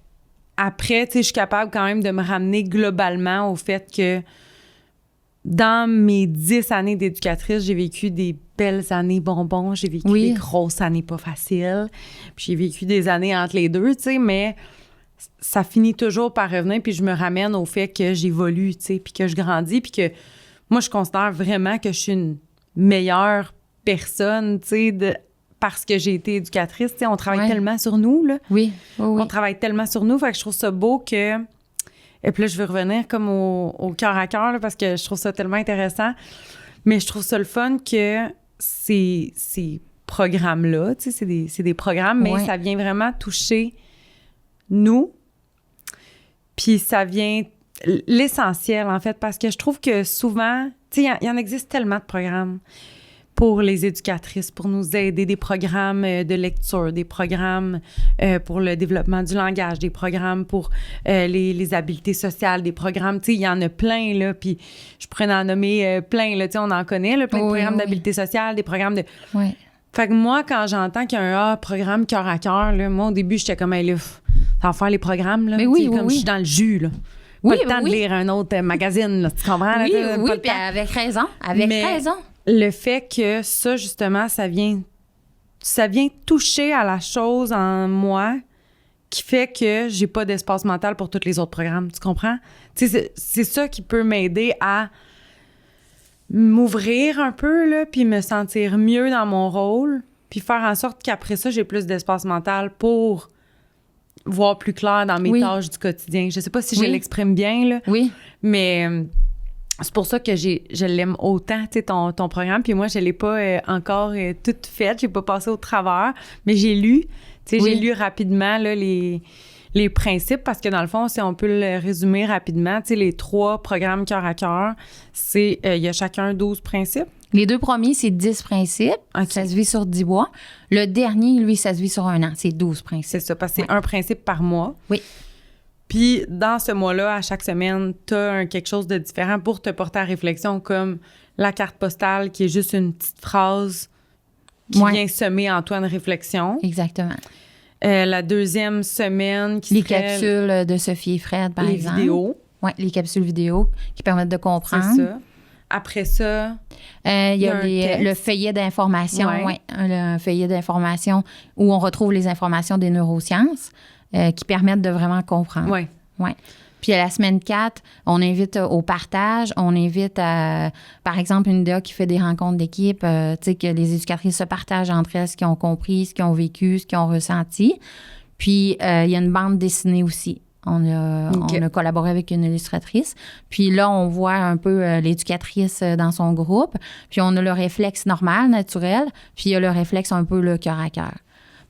S1: après, tu sais, je suis capable quand même de me ramener globalement au fait que dans mes 10 années d'éducatrice, j'ai vécu des belles années bonbons, j'ai vécu des grosses années pas faciles, puis j'ai vécu des années entre les deux, tu sais, mais ça finit toujours par revenir, puis je me ramène au fait que j'évolue, tu sais, puis que je grandis, puis que moi, je considère vraiment que je suis une meilleure personne, tu sais, parce que j'ai été éducatrice, tu sais, on travaille tellement sur nous, là.
S2: Oui.
S1: On travaille tellement sur nous, fait que je trouve ça beau que... Et puis là, je veux revenir comme au cœur à cœur, là, parce que je trouve ça tellement intéressant. Mais je trouve ça le fun que ces programmes-là, tu sais, c'est des programmes, mais ça vient vraiment toucher nous. Puis ça vient... L'essentiel, en fait, parce que je trouve que souvent... Tu sais, il y en existe tellement de programmes pour les éducatrices, pour nous aider, des programmes de lecture, des programmes pour le développement du langage, des programmes pour les habiletés sociales, des programmes, tu sais, il y en a plein, là, puis je pourrais en nommer plein, là, tu sais, on en connaît, là, plein de programmes d'habiletés sociales, des programmes de...
S2: Oui.
S1: Fait que moi, quand j'entends qu'il y a un programme cœur à cœur, là, moi, au début, j'étais comme, hey, là, ça va faire les programmes, là, comme je suis dans le jus, là. Pas le temps de lire un autre magazine, là, tu comprends?
S2: Oui,
S1: là,
S2: oui, puis avec raison, raison.
S1: Le fait que ça, justement, ça vient toucher à la chose en moi qui fait que j'ai pas d'espace mental pour tous les autres programmes. Tu comprends? Tu sais, c'est ça qui peut m'aider à m'ouvrir un peu, là, puis me sentir mieux dans mon rôle, puis faire en sorte qu'après ça, j'ai plus d'espace mental pour voir plus clair dans mes tâches du quotidien. Je sais pas si je l'exprime bien, là.
S2: Oui.
S1: Mais... c'est pour ça que je l'aime autant, tu sais, ton programme. Puis moi, je l'ai pas encore toute faite. J'ai pas passé au travers, mais j'ai lu. Tu sais, j'ai lu rapidement là, les principes parce que dans le fond, si on peut le résumer rapidement, tu sais, les 3 programmes cœur à cœur, il y a chacun 12 principes.
S2: Les 2 premiers, c'est 10 principes. Okay. Ça se vit sur 10 mois. Le dernier, lui, ça se vit sur 1 an. C'est 12 principes.
S1: C'est ça, parce que c'est un principe par mois.
S2: Oui.
S1: Puis, dans ce mois-là, à chaque semaine, tu as quelque chose de différent pour te porter à réflexion, comme la carte postale, qui est juste une petite phrase qui vient semer en toi une réflexion.
S2: Exactement.
S1: La deuxième semaine, qui
S2: les capsules de Sophie et Fred, par exemple. Les
S1: vidéos.
S2: Oui, les capsules vidéo qui permettent de comprendre.
S1: C'est ça. Après ça,
S2: il y a le feuillet d'information. Un feuillet d'information où on retrouve les informations des neurosciences. Qui permettent de vraiment comprendre.
S1: Oui.
S2: Ouais. Puis à la semaine 4, on invite au partage, on invite à, par exemple, une DA qui fait des rencontres d'équipe, tu sais, que les éducatrices se partagent entre elles ce qu'ils ont compris, ce qu'ils ont vécu, ce qu'ils ont ressenti. Puis il y a une bande dessinée aussi. On a collaboré avec une illustratrice. Puis là, on voit un peu l'éducatrice dans son groupe. Puis on a le réflexe normal, naturel. Puis il y a le réflexe un peu le cœur à cœur.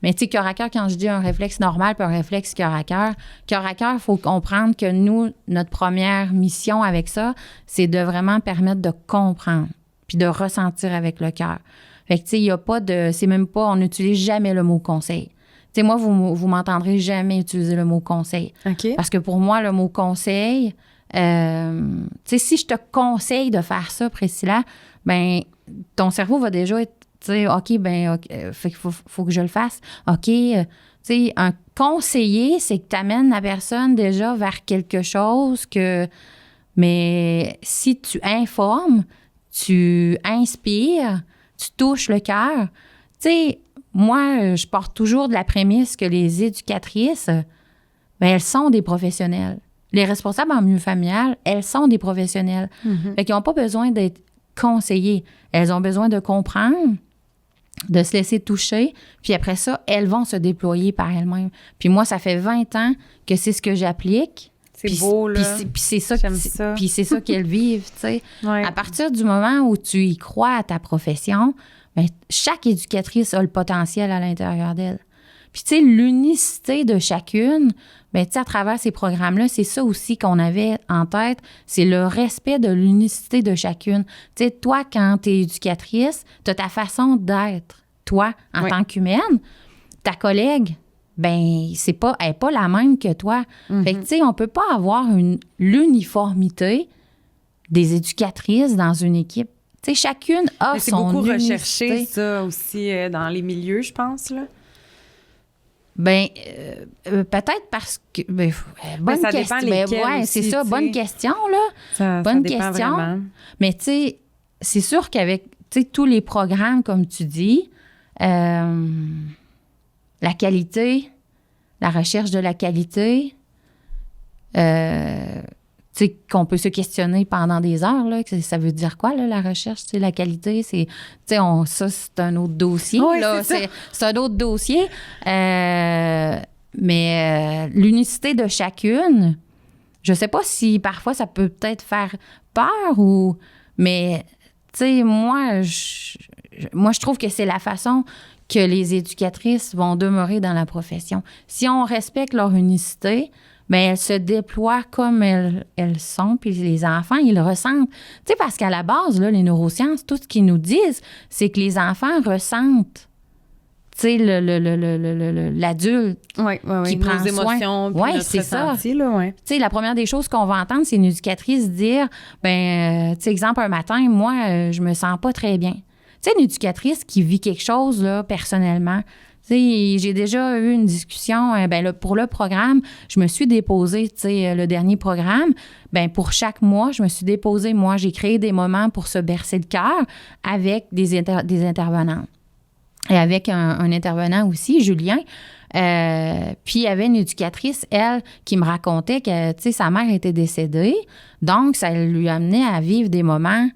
S2: Mais tu sais, cœur à cœur, quand je dis un réflexe normal puis un réflexe cœur à cœur, il faut comprendre que nous, notre première mission avec ça, c'est de vraiment permettre de comprendre puis de ressentir avec le cœur. Fait que tu sais, il y a pas de... C'est même pas... On n'utilise jamais le mot conseil. Tu sais, moi, vous m'entendrez jamais utiliser le mot conseil.
S1: OK.
S2: Parce que pour moi, le mot conseil... tu sais, si je te conseille de faire ça, Priscilla, ben ton cerveau va déjà être, tu sais, OK, fait qu'il faut que je le fasse. OK, tu sais, un conseiller, c'est que tu amènes la personne déjà vers quelque chose que... Mais si tu informes, tu inspires, tu touches le cœur. Tu sais, moi, je porte toujours de la prémisse que les éducatrices, ben elles sont des professionnels. Les responsables en milieu familial, elles sont des professionnels. Fait qu'ils n'ont pas besoin d'être conseillées. Elles ont besoin de comprendre, de se laisser toucher, puis après ça, elles vont se déployer par elles-mêmes. Puis moi, ça fait 20 ans que c'est ce que j'applique.
S1: C'est beau, là.
S2: Puis c'est ça,
S1: J'aime ça.
S2: puis c'est ça qu'elles vivent, tu sais.
S1: Ouais.
S2: À partir du moment où tu y crois à ta profession, bien, chaque éducatrice a le potentiel à l'intérieur d'elle. Puis, tu sais, l'unicité de chacune, bien, tu sais, à travers ces programmes-là, c'est ça aussi qu'on avait en tête, c'est le respect de l'unicité de chacune. Tu sais, toi, quand tu es éducatrice, tu as ta façon d'être, toi, en tant qu'humaine. Ta collègue, ben elle n'est pas la même que toi. Fait que, tu sais, on peut pas avoir l'uniformité des éducatrices dans une équipe. Tu sais, chacune a
S1: c'est
S2: son
S1: beaucoup
S2: unicité.
S1: recherché, ça, aussi, dans les milieux, je pense, là.
S2: Ben peut-être parce que... bonne
S1: ça
S2: question.
S1: dépend lesquels
S2: Ouais,
S1: aussi,
S2: c'est ça,
S1: tu
S2: bonne
S1: sais.
S2: question, là.
S1: Ça
S2: Bonne
S1: dépend
S2: question.
S1: vraiment.
S2: Mais tu sais, c'est sûr qu'avec tous les programmes, comme tu dis, la qualité, la recherche de la qualité, tu sais, qu'on peut se questionner pendant des heures, là, que ça veut dire quoi, là, la recherche, tu sais, la qualité, c'est, tu sais, ça, c'est un autre dossier,
S1: Oui,
S2: là,
S1: c'est
S2: un autre dossier, mais l'unicité de chacune, je sais pas si parfois ça peut peut-être faire peur mais, tu sais, moi, je trouve que c'est la façon que les éducatrices vont demeurer dans la profession. Si on respecte leur unicité, bien, elles se déploient comme elles sont, puis les enfants, ils le ressentent. Tu sais, parce qu'à la base, là, les neurosciences, tout ce qu'ils nous disent, c'est que les enfants ressentent, tu sais, l'adulte qui prend
S1: nos émotions, puis
S2: ouais,
S1: notre
S2: c'est ça.
S1: ressenti, là, ouais.
S2: Tu sais, la première des choses qu'on va entendre, c'est une éducatrice dire, ben, tu sais, exemple, un matin, moi, je me sens pas très bien. Tu sais, une éducatrice qui vit quelque chose, là, personnellement. Tu sais, j'ai déjà eu une discussion, pour le programme, je me suis déposée, tu sais, le dernier programme, pour chaque mois, je me suis déposée, moi, j'ai créé des moments pour se bercer le cœur avec des intervenants. Et avec un intervenant aussi, Julien. Puis il y avait une éducatrice, elle, qui me racontait que, tu sais, sa mère était décédée, donc ça lui amenait à vivre des moments,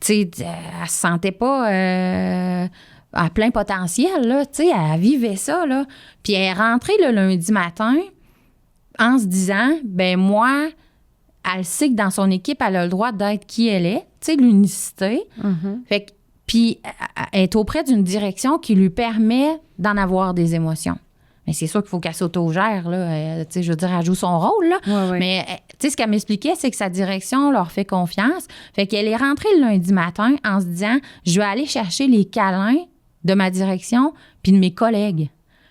S2: tu sais, elle se sentait pas à plein potentiel, là, tu sais, elle vivait ça, là. Puis elle est rentrée le lundi matin en se disant, moi, elle sait que dans son équipe, elle a le droit d'être qui elle est, tu sais, l'unicité. Fait que, puis elle est auprès d'une direction qui lui permet d'en avoir des émotions. Mais c'est sûr qu'il faut qu'elle s'autogère, là. Tu sais, je veux dire, elle joue son rôle, là.
S1: Ouais.
S2: Mais, tu sais, ce qu'elle m'expliquait, c'est que sa direction leur fait confiance. Fait qu'elle est rentrée le lundi matin en se disant, je vais aller chercher les câlins de ma direction puis de mes collègues.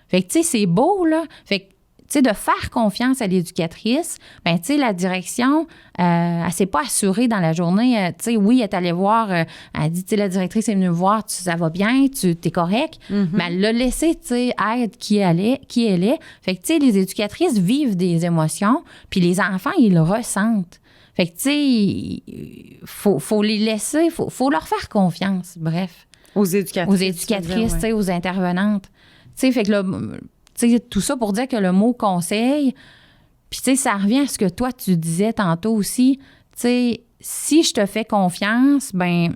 S2: Fait que, tu sais, c'est beau, là. Fait que, tu sais, de faire confiance à l'éducatrice, tu sais, la direction, elle s'est pas assurée dans la journée. Tu sais, oui, elle est allée voir, elle dit, tu sais, la directrice est venue me voir, ça va bien, t'es correct. Mais elle l'a laissé, tu sais, être qui elle est. Fait que, tu sais, les éducatrices vivent des émotions, puis les enfants, ils le ressentent. Fait que, tu sais, faut les laisser, faut leur faire confiance, bref.
S1: Aux éducatrices,
S2: tu sais, aux intervenantes. Tu sais, fait que là, tu sais, tout ça pour dire que le mot conseil, puis tu sais, ça revient à ce que toi, tu disais tantôt aussi. Tu sais, si je te fais confiance, tu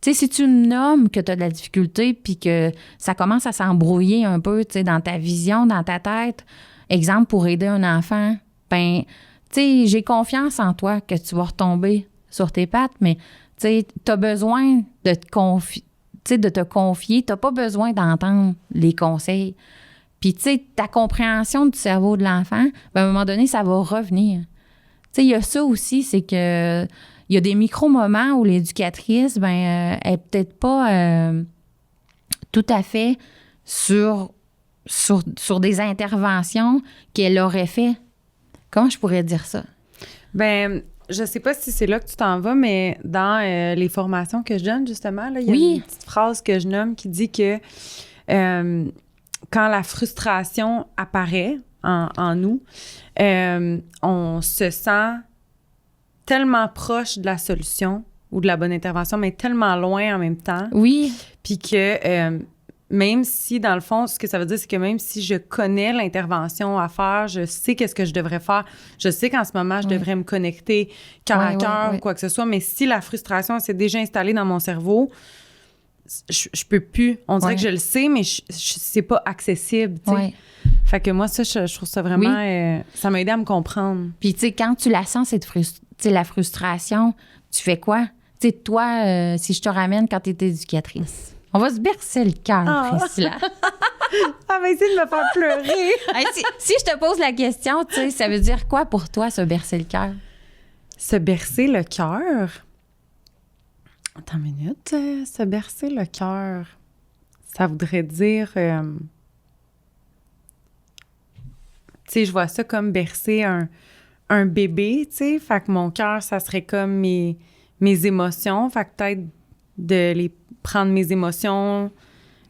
S2: sais, si tu nommes que tu as de la difficulté puis que ça commence à s'embrouiller un peu, tu sais, dans ta vision, dans ta tête, exemple, pour aider un enfant, tu sais, j'ai confiance en toi que tu vas retomber sur tes pattes, mais tu sais, tu as besoin sais, de te confier. Tu n'as pas besoin d'entendre les conseils. Puis, tu sais, ta compréhension du cerveau de l'enfant, ben, à un moment donné, ça va revenir. Tu sais, il y a ça aussi, c'est que il y a des micro-moments où l'éducatrice, ben, elle n'est peut-être pas tout à fait sur des interventions qu'elle aurait fait. Comment je pourrais dire ça?
S1: Ben, je sais pas si c'est là que tu t'en vas, mais dans les formations que je donne, justement, là, il y a une petite phrase que je nomme qui dit que quand la frustration apparaît en nous, on se sent tellement proche de la solution ou de la bonne intervention, mais tellement loin en même temps.
S2: Oui.
S1: Puis que même si, dans le fond, ce que ça veut dire, c'est que même si je connais l'intervention à faire, je sais qu'est-ce que je devrais faire, je sais qu'en ce moment, je devrais me connecter cœur à cœur ou quoi que ce soit, mais si la frustration s'est déjà installée dans mon cerveau, je peux plus. On dirait que je le sais, mais c'est pas accessible, tu sais. Fait que moi, ça, je trouve ça vraiment... ça m'a aidé à me comprendre.
S2: Puis, tu sais, quand tu la sens, la frustration, tu fais quoi? Tu sais, toi, si je te ramène quand tu étais éducatrice, on va se bercer le cœur, Priscilla.
S1: Elle va essayer de me faire pleurer.
S2: Hey, si je te pose la question, tu sais, ça veut dire quoi pour toi, se bercer le cœur?
S1: Se bercer le cœur? Attends une minute. Se bercer le cœur, ça voudrait dire... tu sais, je vois ça comme bercer un bébé, tu sais. Fait que mon cœur, ça serait comme mes émotions. Fait que peut-être de les prendre mes émotions,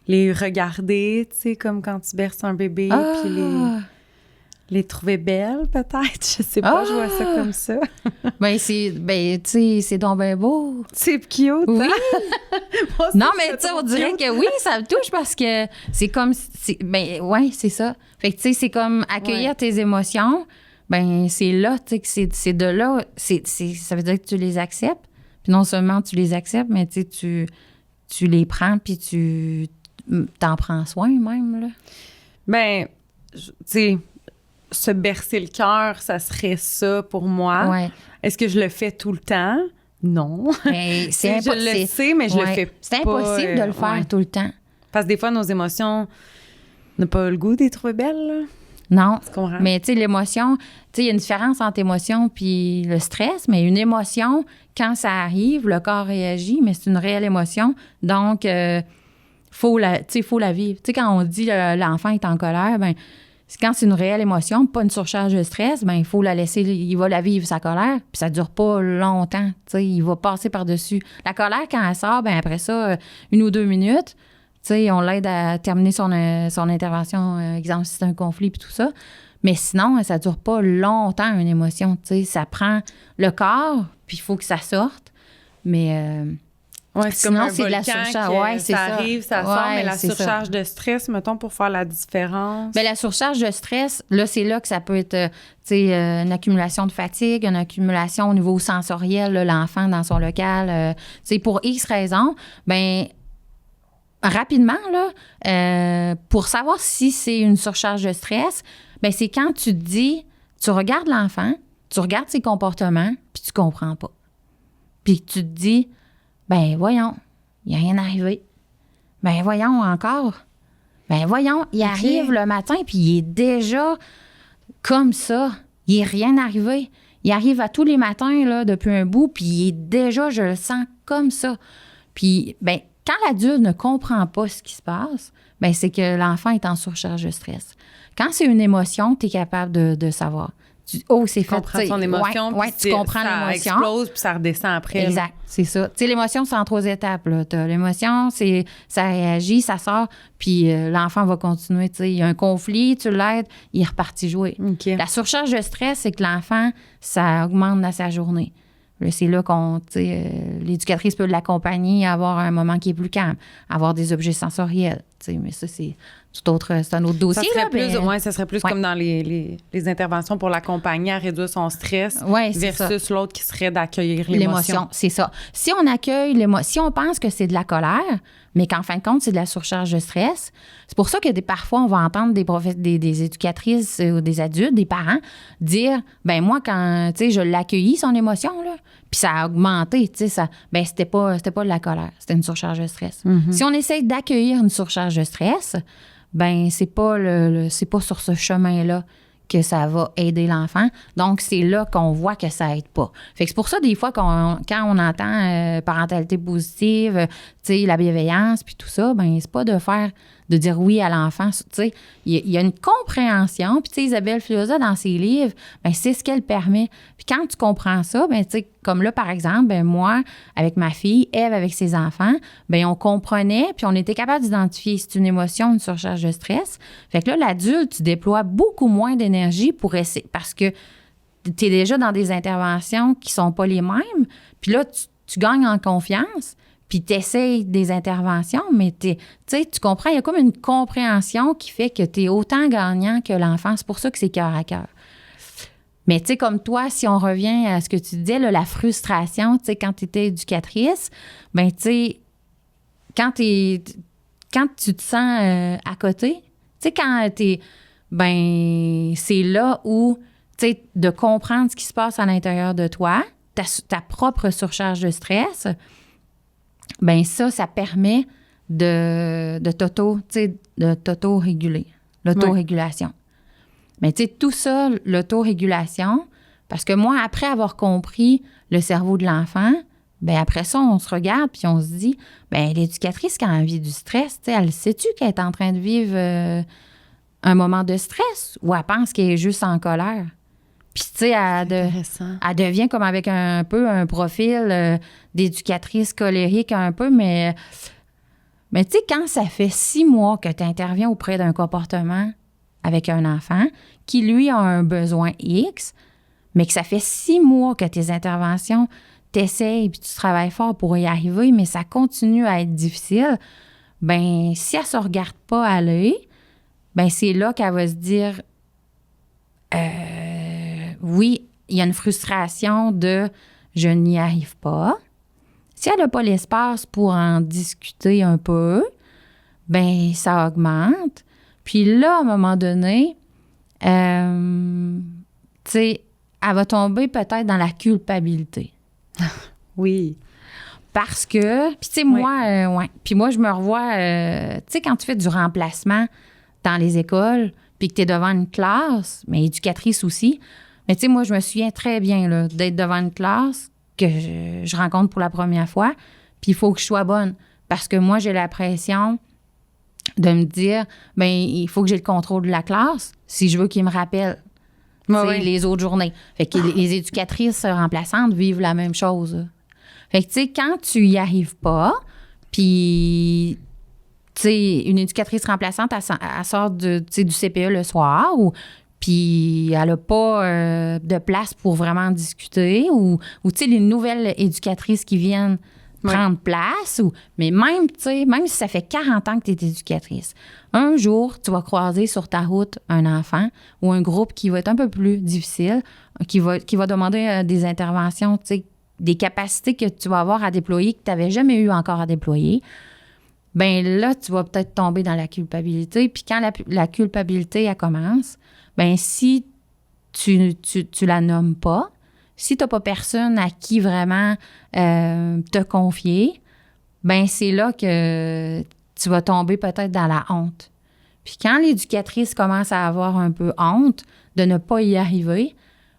S1: les regarder, tu sais, comme quand tu berces un bébé, puis les trouver belles, peut-être. Je sais pas, je vois ça comme ça.
S2: Tu sais, c'est donc bien beau.
S1: C'est cute,
S2: oui.
S1: Moi,
S2: non, mais tu sais, on dirait que oui, ça me touche parce que c'est comme... c'est ça. Fait que, tu sais, c'est comme accueillir tes émotions. Ben c'est là, tu sais, que c'est de là... ça veut dire que tu les acceptes. Puis non seulement tu les acceptes, mais tu sais, tu les prends puis tu t'en prends soin même, là.
S1: Ben, tu sais... Se bercer le cœur, ça serait ça pour moi.
S2: Ouais.
S1: Est-ce que je le fais tout le temps? Non.
S2: Mais c'est impossible.
S1: Je le sais, mais je le fais pas.
S2: C'est impossible de le faire tout le temps.
S1: Parce que des fois, nos émotions n'ont pas le goût d'être trop belles. Là.
S2: Non.
S1: Tu comprends?
S2: Mais tu sais, l'émotion, tu sais, il y a une différence entre émotion puis le stress, mais une émotion, quand ça arrive, le corps réagit, mais c'est une réelle émotion. Donc, faut la vivre. Tu sais, quand on dit l'enfant est en colère, ben quand c'est une réelle émotion, pas une surcharge de stress, ben il faut la laisser, il va la vivre, sa colère, puis ça dure pas longtemps, tu sais, il va passer par-dessus. La colère, quand elle sort, ben après ça, 1 ou 2 minutes, tu sais, on l'aide à terminer son intervention, exemple, si c'est un conflit, puis tout ça. Mais sinon, ça dure pas longtemps, une émotion, tu sais, ça prend le corps, puis il faut que ça sorte, mais...
S1: c'est
S2: sinon,
S1: comme un
S2: c'est de la
S1: volcan
S2: surcharge.
S1: ça arrive, ça sort, mais la surcharge de stress, mettons, pour faire la différence.
S2: Bien, la surcharge de stress, là, c'est là que ça peut être, tu sais, une accumulation de fatigue, une accumulation au niveau sensoriel, là, l'enfant dans son local. Tu sais, pour X raisons, bien, rapidement, là, pour savoir si c'est une surcharge de stress, bien, c'est quand tu te dis, tu regardes l'enfant, tu regardes ses comportements, puis tu comprends pas. Puis tu te dis... Ben voyons, il n'y a rien arrivé. Ben voyons encore. Ben voyons, il arrive le matin puis il est déjà comme ça. Il n'est rien arrivé. Il arrive à tous les matins là, depuis un bout puis il est déjà, je le sens comme ça. Puis, ben quand l'adulte ne comprend pas ce qui se passe, ben c'est que l'enfant est en surcharge de stress. Quand c'est une émotion, tu es capable de savoir. C'est fait.
S1: Tu comprends son émotion, puis
S2: tu comprends l'émotion.
S1: Ça explose, puis ça redescend après.
S2: Exact, c'est ça. Tu sais, l'émotion, c'est en 3 étapes. T'as l'émotion, ça réagit, ça sort, puis l'enfant va continuer. Tu sais, il y a un conflit, tu l'aides, il est reparti jouer.
S1: Okay.
S2: La surcharge de stress, c'est que l'enfant, ça augmente dans sa journée. Là, c'est là l'éducatrice peut l'accompagner à avoir un moment qui est plus calme, avoir des objets sensoriels, tu sais, mais ça, c'est c'est un autre dossier.
S1: Ça serait plus comme dans les interventions pour l'accompagner à réduire son stress versus l'autre qui serait d'accueillir l'émotion.
S2: C'est ça. Si on accueille l'émotion, si on pense que c'est de la colère, mais qu'en fin de compte, c'est de la surcharge de stress, c'est pour ça que parfois, on va entendre des éducatrices ou des adultes, des parents, dire, ben moi, quand, tu sais, je l'ai accueilli, son émotion, là, puis ça a augmenté, tu sais, c'était pas de la colère, c'était une surcharge de stress.
S1: Mm-hmm.
S2: Si on essaie d'accueillir une surcharge de stress, ben c'est pas c'est pas sur ce chemin-là que ça va aider l'enfant. Donc, c'est là qu'on voit que ça aide pas. Fait que c'est pour ça, des fois, quand on entend parentalité positive, tu sais, la bienveillance, puis tout ça, ben c'est pas de dire oui à l'enfant. Tu sais, il y a une compréhension. Puis, tu sais, Isabelle Filosa, dans ses livres, ben c'est ce qu'elle permet. Puis quand tu comprends ça, ben tu sais, comme là, par exemple, ben moi, avec ma fille, Ève, avec ses enfants, ben on comprenait, puis on était capable d'identifier si c'est une émotion, une surcharge de stress. Fait que là, l'adulte, tu déploies beaucoup moins d'énergie pour essayer, parce que tu es déjà dans des interventions qui sont pas les mêmes. Puis là, tu gagnes en confiance, puis tu essayes des interventions, mais tu comprends, il y a comme une compréhension qui fait que tu es autant gagnant que l'enfant. C'est pour ça que c'est cœur à cœur. Mais tu sais, comme toi, si on revient à ce que tu disais, là, la frustration, tu sais, quand tu étais éducatrice, ben tu sais, quand tu te sens à côté, tu sais, quand t'es, ben c'est là où, tu sais, de comprendre ce qui se passe à l'intérieur de toi, ta propre surcharge de stress, ben ça permet de t'auto-réguler, l'autorégulation. Ouais. Mais tu sais, tout ça, l'autorégulation, parce que moi, après avoir compris le cerveau de l'enfant, ben après ça, on se regarde puis on se dit, ben l'éducatrice, quand elle vit du stress, tu sais, elle sait-tu qu'elle est en train de vivre un moment de stress ou elle pense qu'elle est juste en colère? Puis, tu sais, elle devient comme avec un peu un profil d'éducatrice colérique un peu, mais tu sais, quand ça fait 6 mois que tu interviens auprès d'un comportement avec un enfant qui, lui, a un besoin X, mais que ça fait 6 mois que tes interventions, t'essayes puis tu travailles fort pour y arriver, mais ça continue à être difficile, ben si elle ne se regarde pas aller, ben c'est là qu'elle va se dire oui, il y a une frustration de « je n'y arrive pas ». Si elle n'a pas l'espace pour en discuter un peu, ben ça augmente. Puis là, à un moment donné, tu sais, elle va tomber peut-être dans la culpabilité.
S1: Oui.
S2: Parce que, puis tu sais, moi, puis moi, je me revois, tu sais, quand tu fais du remplacement dans les écoles, puis que tu es devant une classe, mais éducatrice aussi, mais tu sais, moi, je me souviens très bien là, d'être devant une classe que je rencontre pour la première fois, puis il faut que je sois bonne. Parce que moi, j'ai la pression de me dire, bien, il faut que j'ai le contrôle de la classe si je veux qu'ils me rappellent les autres journées. Fait que les éducatrices remplaçantes vivent la même chose. Là. Fait que, tu sais, quand tu y arrives pas, puis, tu sais, une éducatrice remplaçante, elle sort du CPE le soir, puis elle n'a pas de place pour vraiment discuter, ou tu sais, les nouvelles éducatrices qui viennent prendre place, mais même, tu sais, même si ça fait 40 ans que tu es éducatrice, un jour, tu vas croiser sur ta route un enfant ou un groupe qui va être un peu plus difficile, qui va demander des interventions, tu sais, des capacités que tu vas avoir à déployer que tu n'avais jamais eu encore à déployer. Bien là, tu vas peut-être tomber dans la culpabilité. Puis quand la culpabilité, elle commence, bien si tu la nommes pas, si tu n'as pas personne à qui vraiment te confier, bien c'est là que tu vas tomber peut-être dans la honte. Puis quand l'éducatrice commence à avoir un peu honte de ne pas y arriver,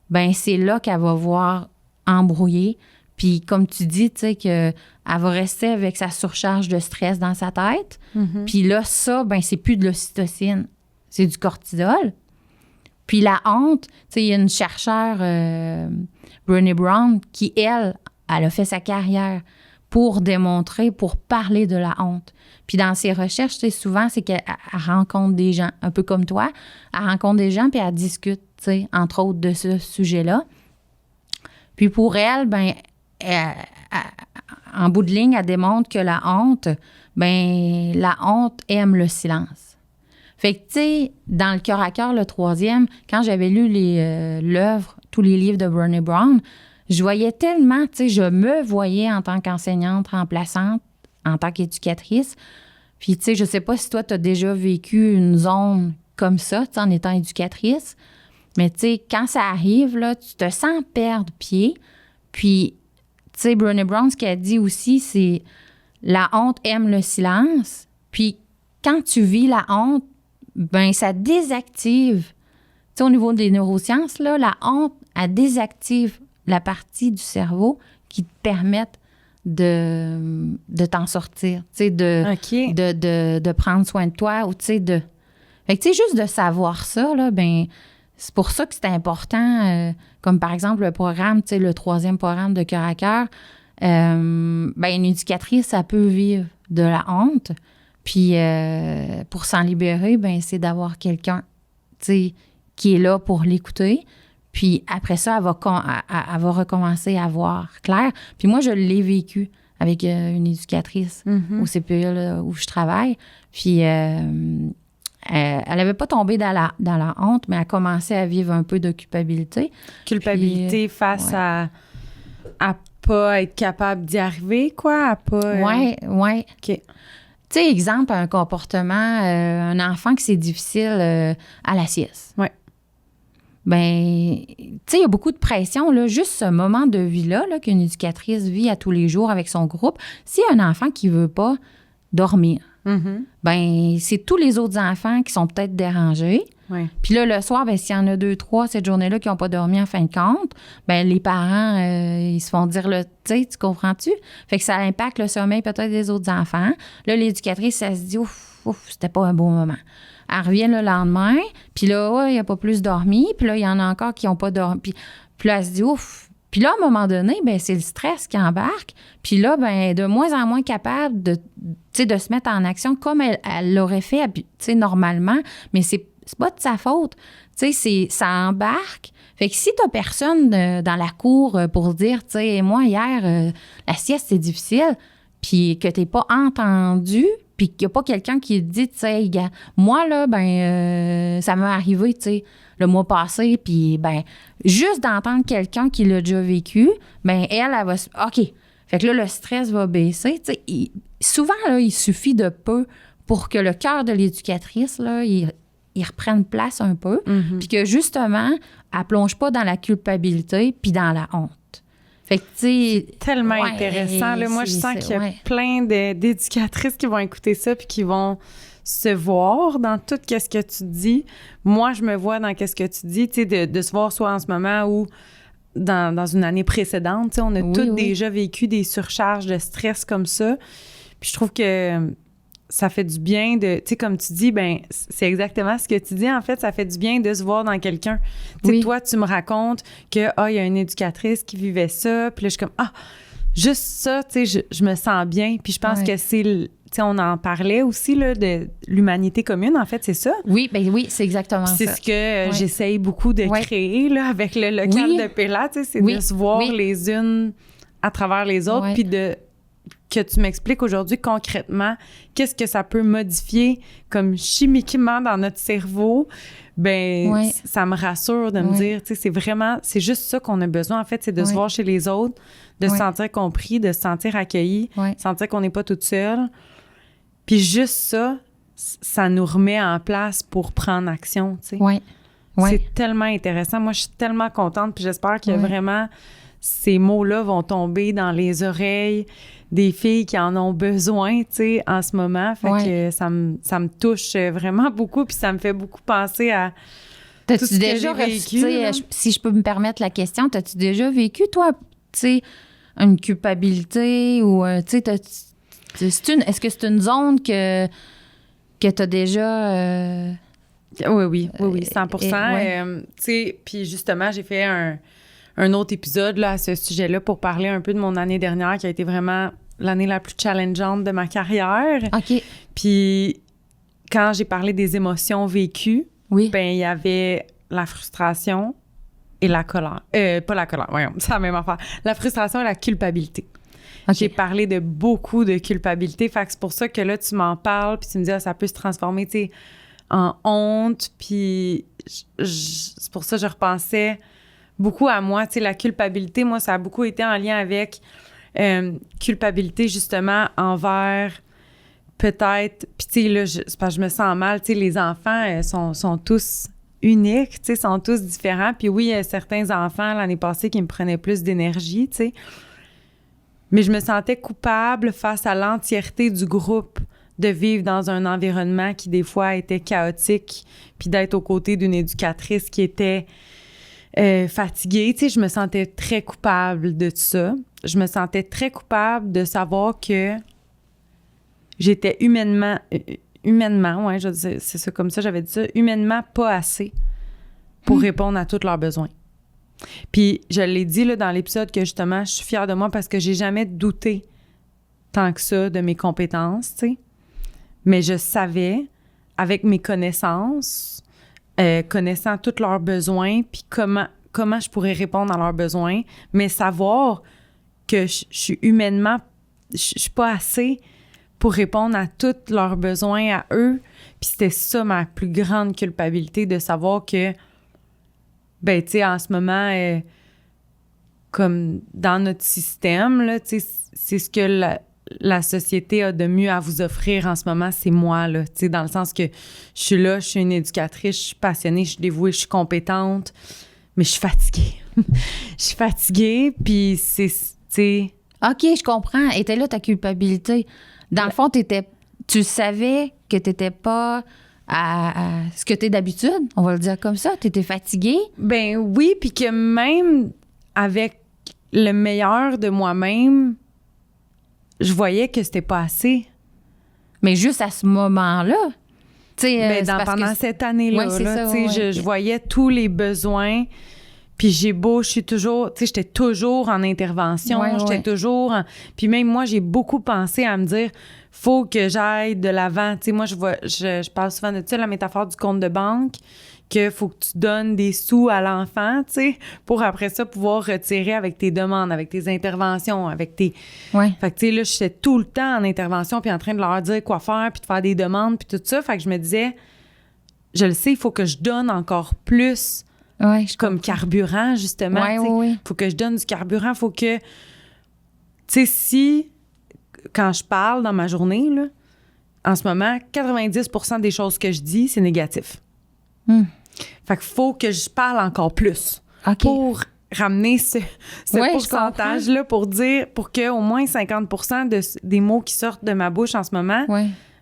S2: bien c'est là qu'elle va voir embrouiller. Puis comme tu dis, tu sais, qu'elle va rester avec sa surcharge de stress dans sa tête. Mm-hmm. Puis là, ça, bien c'est plus de l'ocytocine, c'est du cortisol. Puis la honte, tu sais, il y a une chercheure, Brené Brown, qui, elle a fait sa carrière pour démontrer, pour parler de la honte. Puis dans ses recherches, tu sais, souvent, c'est qu'elle rencontre des gens, un peu comme toi, elle rencontre des gens, puis elle discute, tu sais, entre autres, de ce sujet-là. Puis pour elle, bien, en bout de ligne, elle démontre que la honte, ben la honte aime le silence. Fait que, tu sais, dans le cœur à cœur, le 3e, quand j'avais lu l'œuvre, tous les livres de Brené Brown, je voyais tellement, tu sais, je me voyais en tant qu'enseignante remplaçante, en tant qu'éducatrice. Puis, tu sais, je sais pas si toi, tu as déjà vécu une zone comme ça, tu sais, en étant éducatrice. Mais, tu sais, quand ça arrive, là, tu te sens perdre pied. Puis, tu sais, Brené Brown, ce qu'elle dit aussi, c'est la honte aime le silence. Puis, quand tu vis la honte, ben ça désactive. Tu sais, au niveau des neurosciences, là, la honte, elle désactive la partie du cerveau qui te permettent de t'en sortir, tu sais, de prendre soin de toi ou, tu sais, de... Fait que, tu sais, juste de savoir ça, là, ben c'est pour ça que c'est important, comme par exemple le programme, tu sais, le 3e programme de Cœur à cœur, ben une éducatrice, ça peut vivre de la honte, puis pour s'en libérer, ben c'est d'avoir quelqu'un, tu sais, qui est là pour l'écouter. Puis après ça, elle va recommencer à voir clair. Puis moi, je l'ai vécu avec une éducatrice au CPE là, où je travaille. Puis elle n'avait pas tombé dans la honte, mais elle commençait à vivre un peu de culpabilité.
S1: Culpabilité puis, face à pas être capable d'y arriver, quoi? À pas...
S2: Oui.
S1: OK.
S2: Tu sais, exemple, un comportement, un enfant qui c'est difficile à la sieste.
S1: Oui.
S2: Ben, tu sais, il y a beaucoup de pression, là, juste ce moment de vie-là, là, qu'une éducatrice vit à tous les jours avec son groupe. S'il y a un enfant qui veut pas dormir, ben, c'est tous les autres enfants qui sont peut-être dérangés.
S1: Oui.
S2: Puis là, le soir, ben, s'il y en a 2, 3 cette journée-là qui n'ont pas dormi en fin de compte, ben, les parents, ils se font dire, tu sais, tu comprends-tu? Fait que ça impacte le sommeil peut-être des autres enfants. Là, l'éducatrice, elle se dit, ouf, c'était pas un bon moment. Elle revient le lendemain, puis là, il n'y a pas plus dormi, puis là, il y en a encore qui n'ont pas dormi. Puis là, elle se dit, ouf. Puis là, à un moment donné, ben c'est le stress qui embarque. Puis là, ben de moins en moins capable de se mettre en action comme elle l'aurait fait, normalement. Mais c'est pas de sa faute. Tu sais, ça embarque. Fait que si t'as personne dans la cour pour dire, tu sais, moi, hier, la sieste, c'est difficile, puis que t'es pas entendu, puis qu'il n'y a pas quelqu'un qui te dit, tu sais, moi, là, ben, ça m'est arrivé, tu sais, le mois passé, puis, ben, juste d'entendre quelqu'un qui l'a déjà vécu, ben, elle va... OK. Fait que là, le stress va baisser, tu sais. Souvent, là, il suffit de peu pour que le cœur de l'éducatrice, là, il reprenne place un peu, puis que, justement, elle plonge pas dans la culpabilité puis dans la honte. Fait que, c'est
S1: tellement intéressant. Là, moi, je sens qu'il y a plein d'éducatrices qui vont écouter ça puis qui vont se voir dans tout ce que tu dis. Moi, je me vois dans ce que tu dis, tu sais, de se voir soit en ce moment ou dans une année précédente. Tu sais, on a tous déjà vécu des surcharges de stress comme ça. Puis je trouve que ça fait du bien de, tu sais, comme tu dis, ben c'est exactement ce que tu dis. En fait, ça fait du bien de se voir dans quelqu'un. Tu sais, toi, tu me racontes que, il y a une éducatrice qui vivait ça. Puis là, je suis comme, juste ça, tu sais, je me sens bien. Puis je pense que c'est, tu sais, on en parlait aussi, là, de l'humanité commune. En fait, c'est ça.
S2: Oui, ben oui, c'est exactement ça.
S1: C'est ce que j'essaye beaucoup de créer, là, avec le local de Pella, tu sais, c'est de se voir les unes à travers les autres, puis que tu m'expliques aujourd'hui concrètement qu'est-ce que ça peut modifier comme chimiquement dans notre cerveau, ben ça me rassure de me dire, tu sais, c'est juste ça qu'on a besoin, en fait, c'est de se voir chez les autres, de se sentir compris, de se sentir accueilli, sentir qu'on n'est pas toute seule. Puis juste ça nous remet en place pour prendre action, tu sais. C'est tellement intéressant. Moi, je suis tellement contente, puis j'espère que vraiment ces mots-là vont tomber dans les oreilles des filles qui en ont besoin, tu sais, en ce moment. Fait que ça me touche vraiment beaucoup, puis ça me fait beaucoup penser à tout ce que j'ai vécu.
S2: Si je peux me permettre la question, t'as-tu déjà vécu, toi, tu sais, une culpabilité ou, tu sais, est-ce que c'est une zone que t'as déjà...
S1: Oui, 100%. Tu sais, puis justement, j'ai fait un autre épisode là, à ce sujet-là pour parler un peu de mon année dernière qui a été vraiment l'année la plus challengeante de ma carrière.
S2: OK.
S1: Puis quand j'ai parlé des émotions vécues, ben il y avait la frustration et la colère. Pas la colère, voyons, c'est la même affaire. La frustration et la culpabilité. j'ai parlé de beaucoup de culpabilité. Fait que c'est pour ça que là, tu m'en parles, puis tu me dis, ça peut se transformer, tu sais, en honte. Puis c'est pour ça que je repensais beaucoup à moi. Tu sais, la culpabilité, moi, ça a beaucoup été en lien avec culpabilité, justement, envers peut-être... Puis tu sais, là, c'est parce que je me sens mal. Tu sais, les enfants sont tous uniques, tu sais, sont tous différents. Puis oui, il y a certains enfants l'année passée qui me prenaient plus d'énergie, tu sais. Mais je me sentais coupable face à l'entièreté du groupe de vivre dans un environnement qui, des fois, était chaotique, puis d'être aux côtés d'une éducatrice qui était fatiguée. Tu sais, je me sentais très coupable de ça. Je me sentais très coupable de savoir que j'étais humainement, ouais, c'est ça, comme ça, j'avais dit ça, humainement pas assez pour répondre à tous leurs besoins. Puis, je l'ai dit là, dans l'épisode que, justement, je suis fière de moi parce que j'ai jamais douté tant que ça de mes compétences, tu sais. Mais je savais, avec mes connaissances, connaissant tous leurs besoins, puis comment je pourrais répondre à leurs besoins, mais savoir que je suis humainement, je suis pas assez pour répondre à tous leurs besoins à eux. Puis c'était ça ma plus grande culpabilité, de savoir que, ben, tu sais, en ce moment, comme dans notre système, là, tu sais, c'est ce que la société a de mieux à vous offrir en ce moment, c'est moi, là, tu sais, dans le sens que je suis là, je suis une éducatrice, je suis passionnée, je suis dévouée, je suis compétente, mais je suis fatiguée. Je suis fatiguée, puis c'est, tu sais...
S2: OK, je comprends. Était là ta culpabilité. Dans le fond, tu savais que tu n'étais pas à ce que tu es d'habitude, on va le dire comme ça. Tu étais fatiguée.
S1: Ben oui, puis que même avec le meilleur de moi-même, je voyais que c'était pas assez.
S2: Mais juste à ce moment-là.
S1: Pendant cette année-là, je voyais tous les besoins. Puis je suis toujours, tu sais, j'étais toujours en intervention, toujours Puis même moi, j'ai beaucoup pensé à me dire, faut que j'aille de l'avant. Tu sais, moi, je parle souvent de, tu sais, la métaphore du compte de banque, que faut que tu donnes des sous à l'enfant, tu sais, pour après ça pouvoir retirer avec tes demandes, avec tes interventions, avec tes...
S2: Ouais.
S1: Fait que, tu sais, là, j'étais tout le temps en intervention, puis en train de leur dire quoi faire, puis de faire des demandes, puis tout ça. Fait que je me disais, je le sais, il faut que je donne encore plus...
S2: Ouais,
S1: comme carburant, justement.
S2: Ouais.
S1: Faut que je donne du carburant. Faut que... Tu sais, si, quand je parle dans ma journée, là, en ce moment, 90% des choses que je dis, c'est négatif. Fait qu'il faut que je parle encore plus pour ramener ce pourcentage-là, pour qu'au moins 50% des mots qui sortent de ma bouche en ce moment...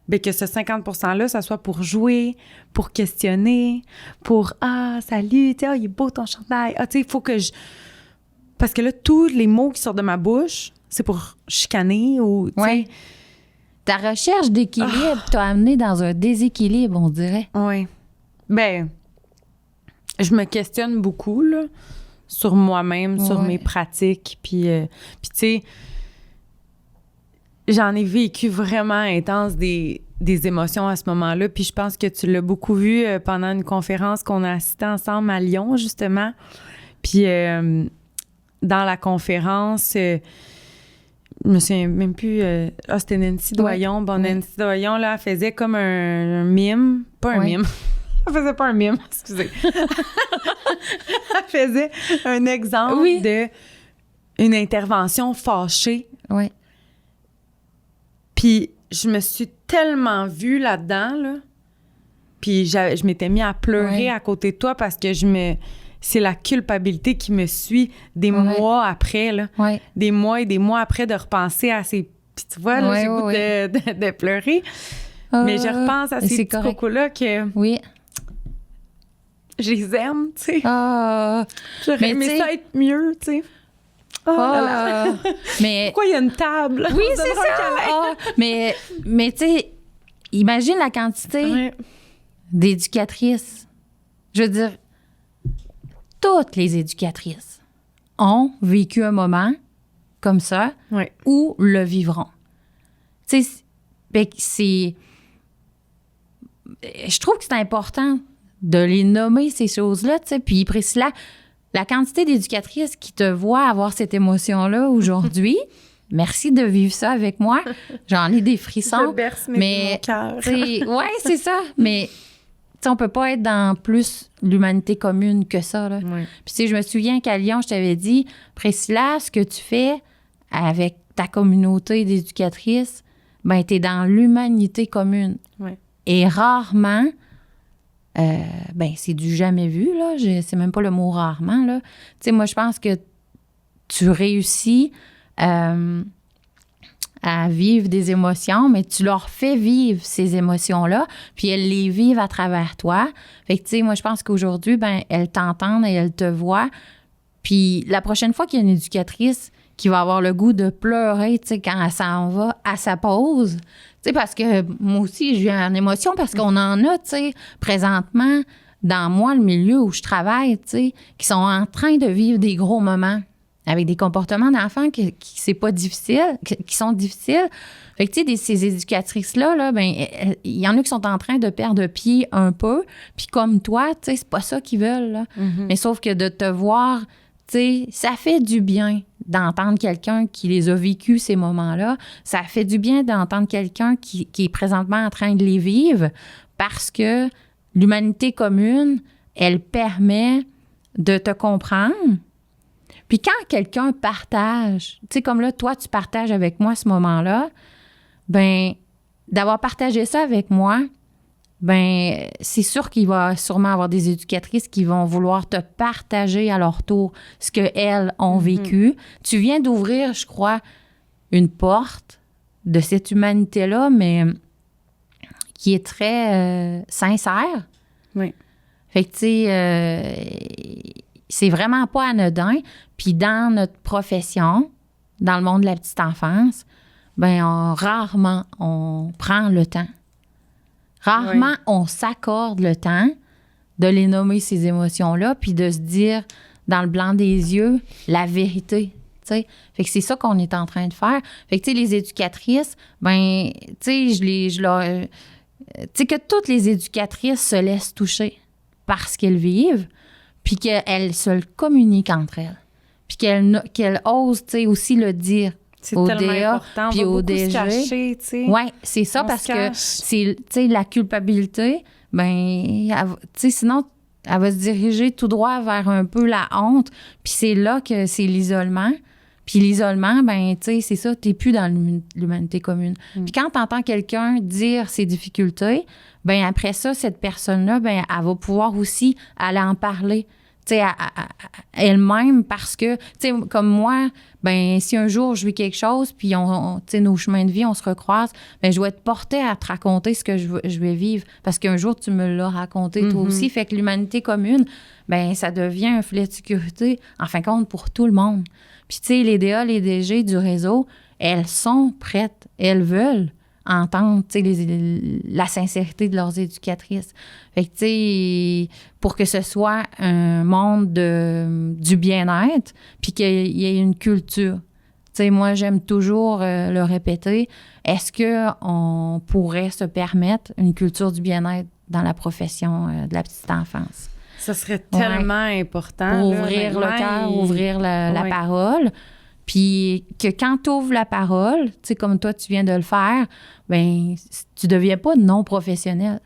S1: Ben que ce 50%-là, ça soit pour jouer, pour questionner, pour « Ah, salut, tu sais, il est beau ton chandail. Ah, tu sais, il faut que je... » Parce que là, tous les mots qui sortent de ma bouche, c'est pour chicaner ou, tu sais...
S2: Ta recherche d'équilibre t'a amené dans un déséquilibre, on dirait.
S1: Oui. Ben, je me questionne beaucoup, là, sur moi-même, sur mes pratiques, puis tu sais... J'en ai vécu vraiment intense des émotions à ce moment-là. Puis je pense que tu l'as beaucoup vu pendant une conférence qu'on a assistée ensemble à Lyon, justement. Puis dans la conférence, je me souviens même plus... c'était Nancy Doyon. Bon, Nancy Doyon, là, elle faisait comme un mime. Pas un mime. Elle faisait pas un mime, excusez. Elle faisait un exemple de une intervention fâchée.
S2: Oui.
S1: Puis je me suis tellement vue là-dedans, là. Puis je m'étais mis à pleurer à côté de toi parce que c'est la culpabilité qui me suit des mois après, là. Des mois et des mois après de repenser à ces... Puis tu vois, là, j'ai le goût de pleurer. Mais je repense à ces petits cocos-là que...
S2: Oui.
S1: Je les aime, tu sais.
S2: J'aurais
S1: aimé ça être mieux, tu sais.
S2: Mais
S1: pourquoi il y a une table?
S2: Oui, c'est ça. Mais tu sais, imagine la quantité d'éducatrices. Je veux dire, toutes les éducatrices ont vécu un moment comme ça ou le vivront. Tu sais, je trouve que c'est important de les nommer, ces choses-là, tu sais. Puis Priscilla, la quantité d'éducatrices qui te voient avoir cette émotion-là aujourd'hui, merci de vivre ça avec moi. J'en ai des frissons.
S1: Je berce mon cœur.
S2: Oui, c'est ça. Mais on peut pas être dans plus l'humanité commune que ça. Là.
S1: Oui.
S2: Puis je me souviens qu'à Lyon, je t'avais dit, Priscilla, ce que tu fais avec ta communauté d'éducatrices, ben t'es dans l'humanité commune.
S1: Oui.
S2: Et rarement, c'est du jamais vu, là. C'est même pas le mot rarement, là. Tu sais, moi, je pense que tu réussis à vivre des émotions, mais tu leur fais vivre ces émotions-là, puis elles les vivent à travers toi. Fait que, tu sais, moi, je pense qu'aujourd'hui, elles t'entendent et elles te voient. Puis la prochaine fois qu'il y a une éducatrice qui va avoir le goût de pleurer, tu sais, quand elle s'en va à sa pause, tu sais, parce que moi aussi, je viens en émotion parce qu'on en a, tu sais, présentement, dans moi, le milieu où je travaille, tu sais, qui sont en train de vivre des gros moments avec des comportements d'enfants qui c'est pas difficile, qui sont difficiles. Fait que, tu sais, ces éducatrices-là, là, il y en a qui sont en train de perdre pied un peu. Puis comme toi, tu sais, c'est pas ça qu'ils veulent, là.
S1: Mm-hmm.
S2: Mais sauf que de te voir, tu sais, ça fait du bien d'entendre quelqu'un qui les a vécus, ces moments-là. Ça fait du bien d'entendre quelqu'un qui est présentement en train de les vivre parce que l'humanité commune, elle permet de te comprendre. Puis quand quelqu'un partage, tu sais, comme là, toi, tu partages avec moi ce moment-là, d'avoir partagé ça avec moi, c'est sûr qu'il va sûrement avoir des éducatrices qui vont vouloir te partager à leur tour ce qu'elles ont vécu. Tu viens d'ouvrir, je crois, une porte de cette humanité-là, mais qui est très sincère.
S1: Oui.
S2: Fait que, tu sais, c'est vraiment pas anodin. Puis dans notre profession, dans le monde de la petite enfance, rarement on prend le temps. Rarement on s'accorde le temps de les nommer, ces émotions-là, puis de se dire dans le blanc des yeux la vérité. T'sais. Fait que c'est ça qu'on est en train de faire. Fait que, tu sais, les éducatrices, tu sais, que toutes les éducatrices se laissent toucher par ce qu'elles vivent, puis qu'elles se le communiquent entre elles. Puis qu'elles osent, tu sais, aussi le dire.
S1: C'est
S2: au
S1: tellement
S2: DA,
S1: important.
S2: puis
S1: On va
S2: au
S1: beaucoup
S2: DG.
S1: se cacher, tu sais.
S2: Oui, c'est ça, parce que c'est, tu sais, la culpabilité, tu sais, sinon, elle va se diriger tout droit vers un peu la honte. Puis c'est là que c'est l'isolement. Puis l'isolement, tu sais, c'est ça, t'es plus dans l'humanité commune. Puis quand t'entends quelqu'un dire ses difficultés, après ça, cette personne-là, elle va pouvoir aussi aller en parler. Tu sais, elle-même, parce que, tu sais, comme moi, si un jour je vis quelque chose, puis tu sais, nos chemins de vie, on se recroise, je vais être portée à te raconter ce que je vais vivre, parce qu'un jour, tu me l'as raconté toi aussi. Fait que l'humanité commune, ça devient un filet de sécurité, en fin de compte, pour tout le monde. Puis, tu sais, les DA, les DG du réseau, elles sont prêtes, elles veulent entendre, tu sais, la sincérité de leurs éducatrices. Fait que, tu sais, pour que ce soit un monde du bien-être, puis qu'il y ait une culture. Tu sais, moi, j'aime toujours le répéter. Est-ce qu'on pourrait se permettre une culture du bien-être dans la profession de la petite enfance?
S1: Ça serait tellement important.
S2: Pour ouvrir le cœur, ouvrir la parole. Puis que quand tu ouvres la parole, tu sais, comme toi, tu viens de le faire, tu deviens pas non professionnel.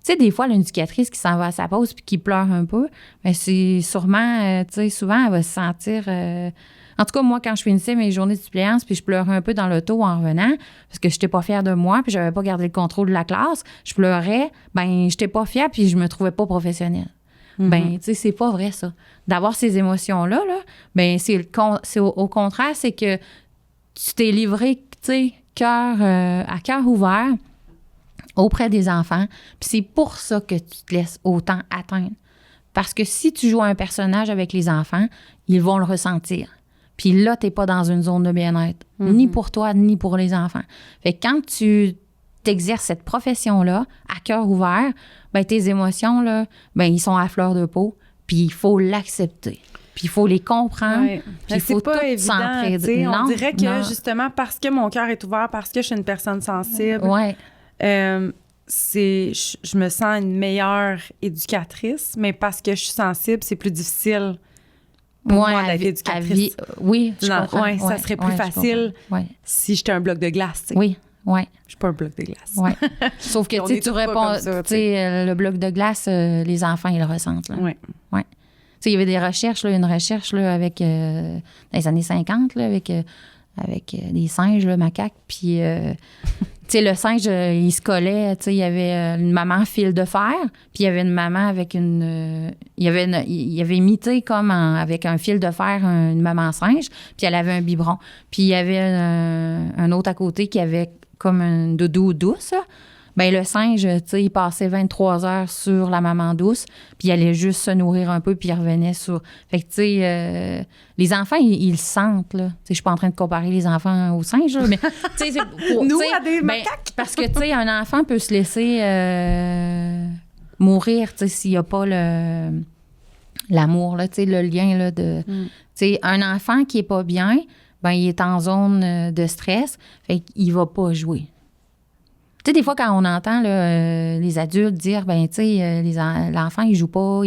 S2: Tu sais, des fois, l'éducatrice qui s'en va à sa pause puis qui pleure un peu, c'est sûrement, tu sais, souvent, elle va se sentir... En tout cas, moi, quand je finissais mes journées de suppléance puis je pleurais un peu dans l'auto en revenant parce que je n'étais pas fière de moi puis j'avais pas gardé le contrôle de la classe, je pleurais, je n'étais pas fière puis je me trouvais pas professionnelle. Tu sais, c'est pas vrai, ça. D'avoir ces émotions-là, c'est au contraire, c'est que tu t'es livré, tu sais, à cœur ouvert auprès des enfants. Puis c'est pour ça que tu te laisses autant atteindre. Parce que si tu joues un personnage avec les enfants, ils vont le ressentir. Puis là, t'es pas dans une zone de bien-être, ni pour toi, ni pour les enfants. Fait que quand tu t'exerces cette profession-là, à cœur ouvert, tes émotions, là, ils sont à fleur de peau, puis il faut l'accepter. Puis il faut les comprendre, puis il faut tout s'entraider.
S1: On dirait que, justement, parce que mon cœur est ouvert, parce que je suis une personne sensible, je me sens une meilleure éducatrice, mais parce que je suis sensible, c'est plus difficile pour
S2: Ouais,
S1: moi
S2: à
S1: d'être
S2: vie-
S1: éducatrice.
S2: oui, je
S1: Non,
S2: comprends.
S1: ouais, ça serait plus
S2: je
S1: facile
S2: comprends. Ouais.
S1: si j'étais un bloc de glace. Tu sais.
S2: Oui, oui.
S1: Je suis pas un bloc de glace.
S2: Ouais. Sauf que
S1: On
S2: tu sais,
S1: est
S2: tu
S1: tous pas
S2: réponds,
S1: comme ça,
S2: tu sais, le bloc de glace, les enfants, ils le ressentent. Là.
S1: Ouais.
S2: Ouais. Tu sais, il y avait des recherches, là, une recherche là, avec, dans les années 50, là, avec des singes, là, macaques, puis, tu sais, le singe, il se collait, tu sais, il y avait une maman fil de fer, puis il y avait une maman avec il y avait imité comme avec un fil de fer une maman singe, puis elle avait un biberon. Puis il y avait un autre à côté qui avait comme un doudou douce, là. Ben le singe, tu sais, il passait 23 heures sur la maman douce, puis il allait juste se nourrir un peu, puis il revenait sur... Fait que, tu sais, les enfants, ils le sentent, là. Tu sais, je suis pas en train de comparer les enfants aux singes, là, mais, tu sais, c'est pour...
S1: Nous,
S2: tu sais,
S1: à des macaques!
S2: parce que, tu sais, un enfant peut se laisser mourir, tu sais, s'il n'y a pas l'amour, là, tu sais, le lien, là, de... Tu sais, un enfant qui est pas bien, ben il est en zone de stress, fait qu'il va pas jouer. Tu sais, des fois, quand on entend là, les adultes dire, ben tu sais, l'enfant, il joue pas,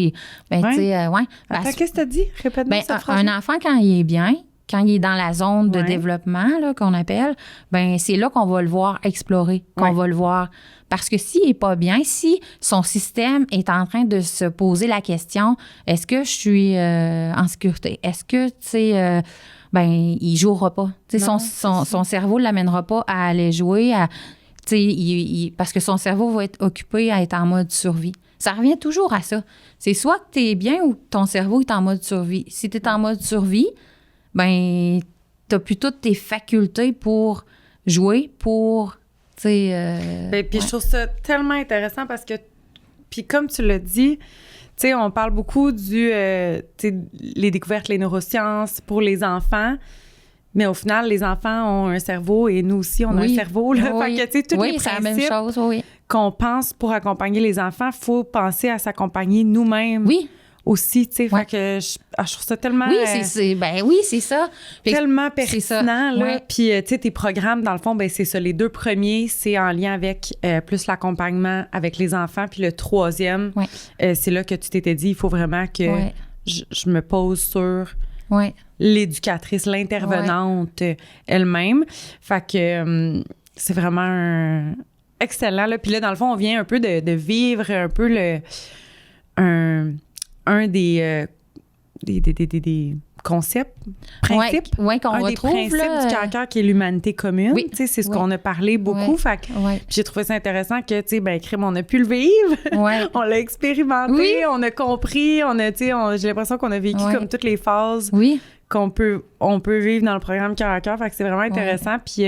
S2: ben tu sais, ouais.
S1: Attends, qu'est-ce que tu as dit? Répète-moi
S2: Ben,
S1: cette phrase.
S2: un enfant, quand il est bien, quand il est dans la zone de
S1: Ouais.
S2: développement, là, qu'on appelle, ben c'est là qu'on va le voir explorer, qu'on
S1: Ouais.
S2: va le voir. Parce que s'il n'est pas bien, si son système est en train de se poser la question, est-ce que je suis en sécurité? Est-ce que, tu sais, ben il jouera pas. Tu sais,
S1: Non,
S2: son cerveau ne l'amènera pas à aller jouer, tu sais, parce que son cerveau va être occupé à être en mode survie. Ça revient toujours à ça. C'est soit que tu es bien ou que ton cerveau est en mode survie. Si tu es en mode survie, ben tu n'as plus toutes tes facultés pour jouer, pour, tu sais...
S1: Ben, puis je trouve ça tellement intéressant parce que, puis comme tu l'as dit, tu sais, on parle beaucoup tu sais, les découvertes, les neurosciences pour les enfants. Mais au final, les enfants ont un cerveau et nous aussi, on a un cerveau. Là.
S2: Oui.
S1: Fait que, tu sais, tous les
S2: c'est la même
S1: principes
S2: chose, oui.
S1: qu'on pense pour accompagner les enfants, il faut penser à s'accompagner nous-mêmes
S2: Oui,
S1: aussi, tu sais.
S2: Ouais.
S1: Fait que je trouve ça tellement...
S2: oui, c'est ça. Puis
S1: tellement
S2: c'est ça.
S1: pertinent, là.
S2: Ouais.
S1: Puis, tu sais, tes programmes, dans le fond, ben c'est ça. Les 2 premiers, c'est en lien avec plus l'accompagnement avec les enfants. Puis le 3e,
S2: Ouais.
S1: c'est là que tu t'étais dit, il faut vraiment que
S2: Ouais.
S1: je me pose sur
S2: Ouais.
S1: l'éducatrice, l'intervenante elle-même. Fait que c'est vraiment excellent, là. Puis là, dans le fond, on vient un peu de vivre un peu un des concepts, principes.
S2: Ouais, qu'on
S1: Un des
S2: retrouve,
S1: principes
S2: là,
S1: du cœur qui est l'humanité commune.
S2: Oui.
S1: Tu sais, c'est ce
S2: Oui.
S1: qu'on a parlé beaucoup.
S2: Ouais.
S1: Fait que
S2: Ouais.
S1: puis j'ai trouvé ça intéressant que, tu sais, ben, crime, on a pu le vivre.
S2: Ouais.
S1: On l'a expérimenté,
S2: Oui.
S1: on a compris, on a, tu sais, j'ai l'impression qu'on a vécu
S2: Ouais.
S1: comme toutes les phases
S2: Oui.
S1: on peut vivre dans le programme Cœur à cœur. Fait que c'est vraiment intéressant. Puis,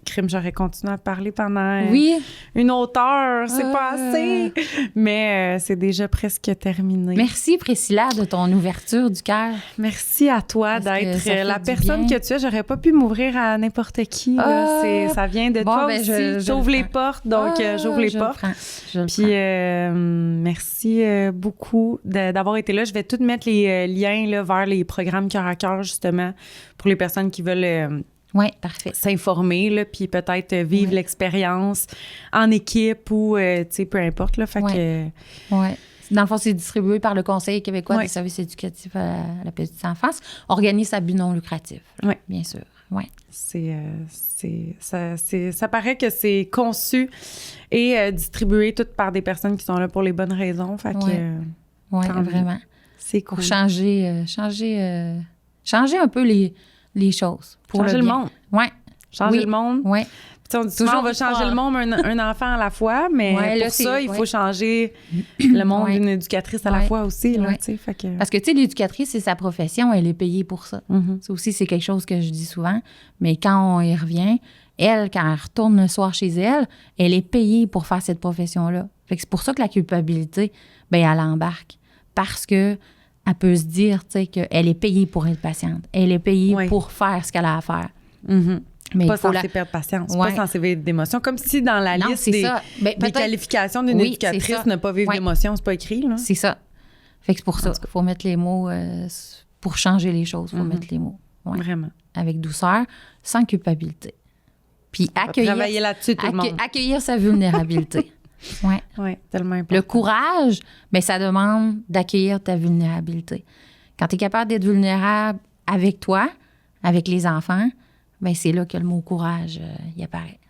S1: crime, j'aurais continué à parler pendant
S2: Oui.
S1: une autre heure. C'est pas assez. Mais c'est déjà presque terminé.
S2: Merci, Priscilla, de ton ouverture du cœur.
S1: Merci à toi
S2: Parce que ça
S1: d'être
S2: fait
S1: la
S2: du
S1: personne
S2: bien.
S1: que tu es. J'aurais pas pu m'ouvrir à n'importe qui. Là. Ça vient de
S2: Bon,
S1: toi
S2: ben,
S1: aussi.
S2: je
S1: J'ouvre
S2: le
S1: les
S2: prends.
S1: portes, donc j'ouvre les
S2: Je
S1: portes.
S2: Je le
S1: Puis merci beaucoup d'avoir été là. Je vais tout mettre les liens là, vers les programmes Cœur à cœur, justement, pour les personnes qui veulent
S2: oui, parfait.
S1: s'informer, là, puis peut-être vivre
S2: Ouais.
S1: l'expérience en équipe ou, tu sais, peu importe. Là, fait
S2: Ouais.
S1: que,
S2: Oui. Dans le fond, c'est distribué par le Conseil québécois
S1: Ouais.
S2: des services éducatifs à la petite enfance. Organisme à but non lucratif,
S1: Ouais.
S2: bien sûr. Oui.
S1: ça paraît que c'est conçu et distribué tout par des personnes qui sont là pour les bonnes raisons. Fait que,
S2: Ouais. Oui,
S1: tant mieux.
S2: vraiment.
S1: c'est cool.
S2: Pour changer un peu les choses. Pour
S1: Changer le
S2: bien.
S1: monde.
S2: Oui.
S1: Changer
S2: Oui.
S1: le monde.
S2: Oui.
S1: Puis on dit souvent,
S2: Toujours
S1: on va changer
S2: fort.
S1: le monde, un enfant à la fois, mais
S2: Ouais, là,
S1: pour ça,
S2: c'est-
S1: il
S2: ouais.
S1: faut changer le monde
S2: Ouais.
S1: d'une éducatrice à la
S2: Ouais.
S1: fois aussi. Là,
S2: Ouais.
S1: tu sais, fait que,
S2: Parce que, tu sais, l'éducatrice, c'est sa profession, elle est payée pour ça.
S1: Mhm.
S2: Ça aussi, c'est quelque chose que je dis souvent. Mais quand on y revient, elle, quand elle retourne le soir chez elle, elle est payée pour faire cette profession-là. Fait que c'est pour ça que la culpabilité, ben elle embarque. Parce que elle peut se dire, tu sais, qu'elle est payée pour être patiente. Elle est payée
S1: Oui.
S2: pour faire ce qu'elle a à faire.
S1: Mhm.
S2: Mais
S1: Pas
S2: il faut
S1: censé perdre patience,
S2: Ouais.
S1: pas censé vivre d'émotions. Comme si dans la
S2: Non,
S1: liste
S2: c'est
S1: des,
S2: ça. Ben,
S1: des
S2: peut-être-
S1: qualifications d'une
S2: Oui,
S1: éducatrice,
S2: c'est ça.
S1: ne pas vivre
S2: Ouais.
S1: d'émotions, c'est pas écrit. Là.
S2: C'est ça. Fait que c'est pour ça. Il faut mettre les mots pour changer les choses. Il faut
S1: Mhm.
S2: mettre les mots. Ouais.
S1: Vraiment.
S2: Avec douceur, sans culpabilité. Puis
S1: On va travailler là-dessus, tout le monde.
S2: accueillir sa vulnérabilité. Ouais.
S1: Oui, tellement important.
S2: Le courage, bien, ça demande d'accueillir ta vulnérabilité. Quand tu es capable d'être vulnérable avec toi, avec les enfants, bien, c'est là que le mot courage, il apparaît.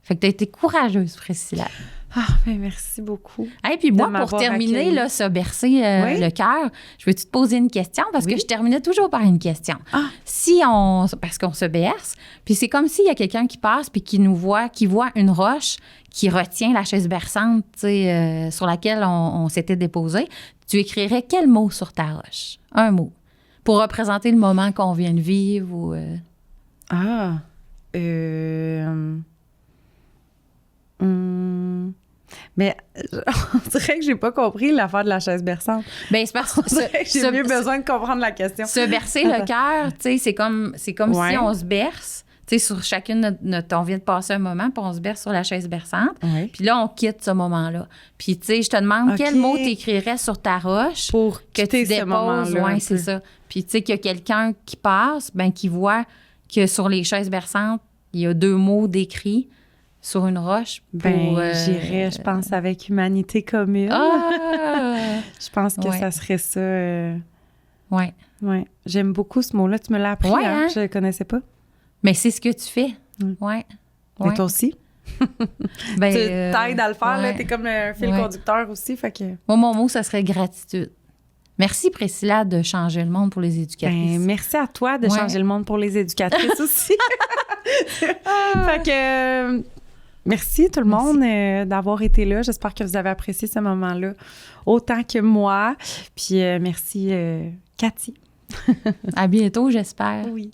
S2: Fait que tu as été courageuse, Priscilla.
S1: Ah, ben merci beaucoup.
S2: Et puis moi, pour terminer, là, ça bercer le cœur, je veux-tu te poser une question? Parce que je terminais toujours par une question. Parce qu'on se berce, puis c'est comme s'il y a quelqu'un qui passe puis qui nous voit, qui voit une roche qui retient la chaise berçante, sur laquelle on s'était déposé. Tu écrirais quel mot sur ta roche? Un mot. Pour représenter le moment qu'on vient de vivre ou...
S1: Mais on dirait que j'ai pas compris l'affaire de la chaise berçante.
S2: Bien, c'est parce que
S1: j'ai mieux besoin de comprendre la question.
S2: Se bercer le cœur, tu sais, c'est comme si on se berce. Tu sais, sur chacune on vient de passer un moment, puis on se berce sur la chaise berçante.
S1: Oui.
S2: Puis là, on quitte ce moment-là. Puis, tu sais, je te demande quel mot t'écrirais sur ta roche
S1: pour
S2: que tu déposes. Oui, c'est ça. Puis, tu sais, qu'il y a quelqu'un qui passe, ben qui voit que sur les chaises berçantes, il y a 2 mots décrits sur une roche.
S1: J'irais, je pense, avec humanité commune. Je pense que ça serait ça.
S2: Oui.
S1: Ouais. J'aime beaucoup ce mot-là. Tu me l'as appris, hein? Je ne le connaissais pas.
S2: Mais c'est ce que tu fais. Oui.
S1: Mais toi aussi. Tu t'aides à le faire, là. T'es comme un fil conducteur aussi, fait que...
S2: Moi, mon mot, ça serait gratitude. Merci, Priscilla, de changer le monde pour les éducatrices.
S1: Merci à toi de changer le monde pour les éducatrices aussi. Fait que... merci tout le monde d'avoir été là. J'espère que vous avez apprécié ce moment-là autant que moi. Puis merci, Cathy.
S2: À bientôt, j'espère.
S1: Oui.